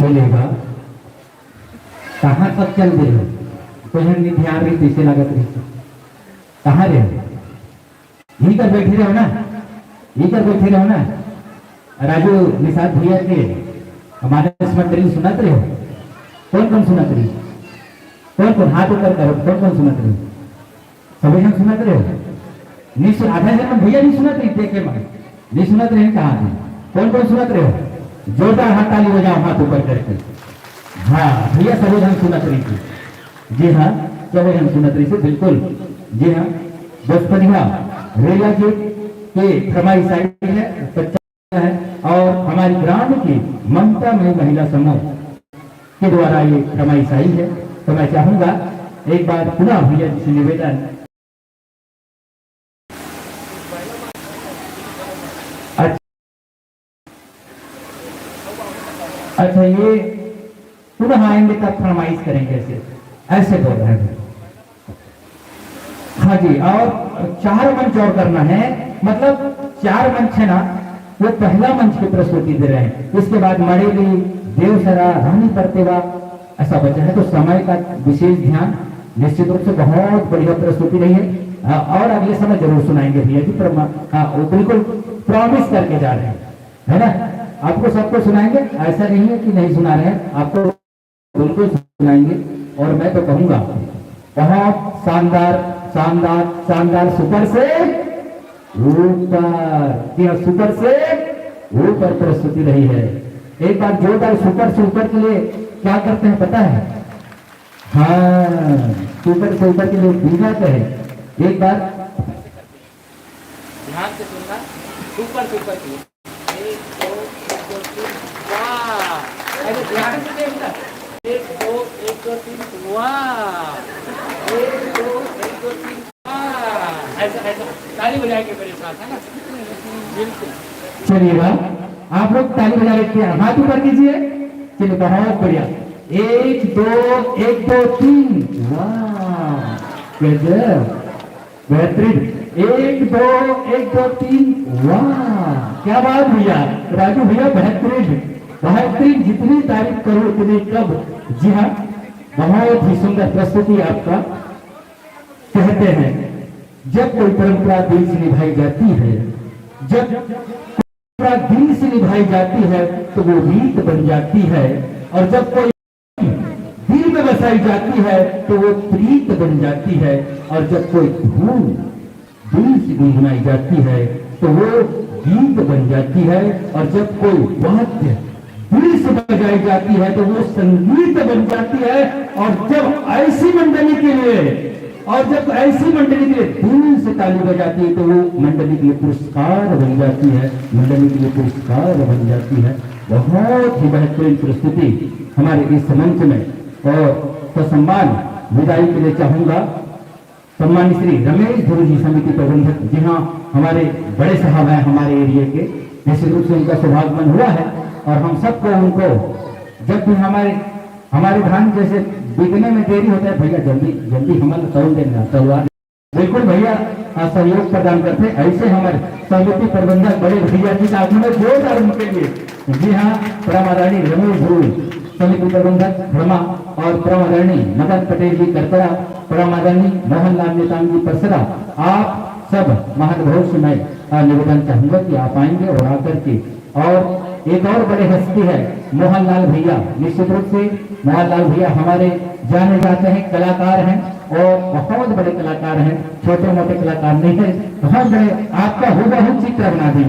चलेगा कहाँ तक चल दे हो कोई हम नहीं ध्यान रही कैसे लागत रही कहाँ रहे यहीं कर बैठे रहो ना यहीं कर बैठे रहो ना राजू निषाद भैया के हमारे मंडली सुनत रहे हो कौन कौन सुनत रही कौन कौन हाथ ऊपर करो कौन कौन सुनत रही सभी जन सुनत रहे हो नहीं सुन आधा जन भैया नहीं सुनत रही देखे मैं नहीं सुनत रहे कहाँ थे कौन कौन सुनत रहे हो जोरदार हाथ ताली बजाओ हाथ ऊपर करके हाँ भैया सभी जन सुनत रही थी जी हाँ सभी जन सुनत रही थी बिल्कुल जी हाँ बचपनिया रेला जी के फरमाइश आई है बच्चा है और हमारी ग्राम की ममता में महिला समूह के द्वारा ये फरमाइश आई है तो मैं चाहूंगा एक बार पुनः भैया जी से निवेदन अच्छा ये पुनः आएंगे तब फरमाइश करेंगे ऐसे बोल रहे हैं हाँ जी और 4 मंच और करना है मतलब 4 मंच है ना वो पहला मंच की प्रस्तुति दे रहे हैं इसके बाद मड़ेली देवसरा रानी परतेवा ऐसा बचा है तो समय का विशेष ध्यान निश्चित रूप से बहुत बढ़िया प्रस्तुति रही है और अगले समय जरूर सुनाएंगे भैया जी हाँ वो बिल्कुल प्रॉमिस करके जा रहे हैं है ना आपको सबको सुनाएंगे ऐसा नहीं है कि नहीं सुना रहे हैं आपको बिल्कुल सुनाएंगे और मैं तो कहूंगा बहुत शानदार शानदार शानदार सुपर से ऊपर सुपर से ऊपर प्रस्तुति रही है एक बार जोरदार सुपर से ऊपर के लिए क्या करते हैं पता है हाँ सुपर से ऊपर के लिए बीना है एक बार
ध्यान से सुनना सुपर सुपर की 1 2 1 2 3 वाह अरे ध्यान से देखना 1 2 1 2 3 वाह 1 2 1 2 3 वाह ऐसा ऐसा ताली बजाएंगे मेरे साथ है ना बिल्कुल
चलिएगा आप लोग ताली बजा रहे हैं हाथ ऊपर कीजिए चलिए बहुत बढ़िया 1 2 1 2 3 वाह गजब बेहतरीन 1 2 1 2 3 वाह क्या बात भैया राजू भैया बेहतरीन बेहतरीन जितनी तारीफ करो उतनी कब जी हाँ बहुत ही सुंदर प्रस्तुति आपका कहते हैं जब कोई परंपरा दिल से निभाई जाती है जब परंपरा दिल से निभाई जाती है तो वो रीत बन जाती है और जब कोई दिल में बसाई जाती है तो वो प्रीत बन जाती है और जब कोई धूम दिल से गुनगुनाई जाती है तो वो गीत बन जाती है और जब कोई वाद्य दिल से बजाई जाती है तो वो संगीत बन जाती है और जब ऐसी मंडली के लिए दिल से ताली बजाती है तो वो मंडली के लिए पुरस्कार बन जाती है मंडली के लिए पुरस्कार बन जाती है बहुत ही बेहतरीन प्रस्तुति हमारे इस मंच में और ससम्मान विदाई के लिए चाहूंगा सम्मानित श्री रमेश ध्रुव जी समिति प्रबंधक जी हाँ हमारे बड़े साहब हैं हमारे एरिया के निश्चित रूप से उनका सौभाग्यमन हुआ है और हम सबको उनको जब भी हमारे धान जैसे बिकने में देरी होता है भैया जल्दी जल्दी हमारा तोड़ देना तलवार बिल्कुल भैया सहयोग प्रदान करते ऐसे हमारे समिति प्रबंधक बड़े भैया जी का आपने जोरदार उनके लिए जी हाँ परमारानी रमेश ध्रुव समिति प्रबंधक ब्रह्मा और परमारानी मदन पटेल जी करतरा परमारानी मोहनलाल नेताम जी परसरा आप सब महानुभाव से मैं निवेदन चाहूंगा कि आप आएंगे और आकर के और एक और बड़े हस्ती है मोहनलाल भैया निश्चित रूप से मोहनलाल भैया हमारे जाने जाते हैं कलाकार हैं और बहुत बड़े कलाकार हैं छोटे मोटे कलाकार नहीं है बहुत बड़े आपका हुबहू चित्र बना देंगे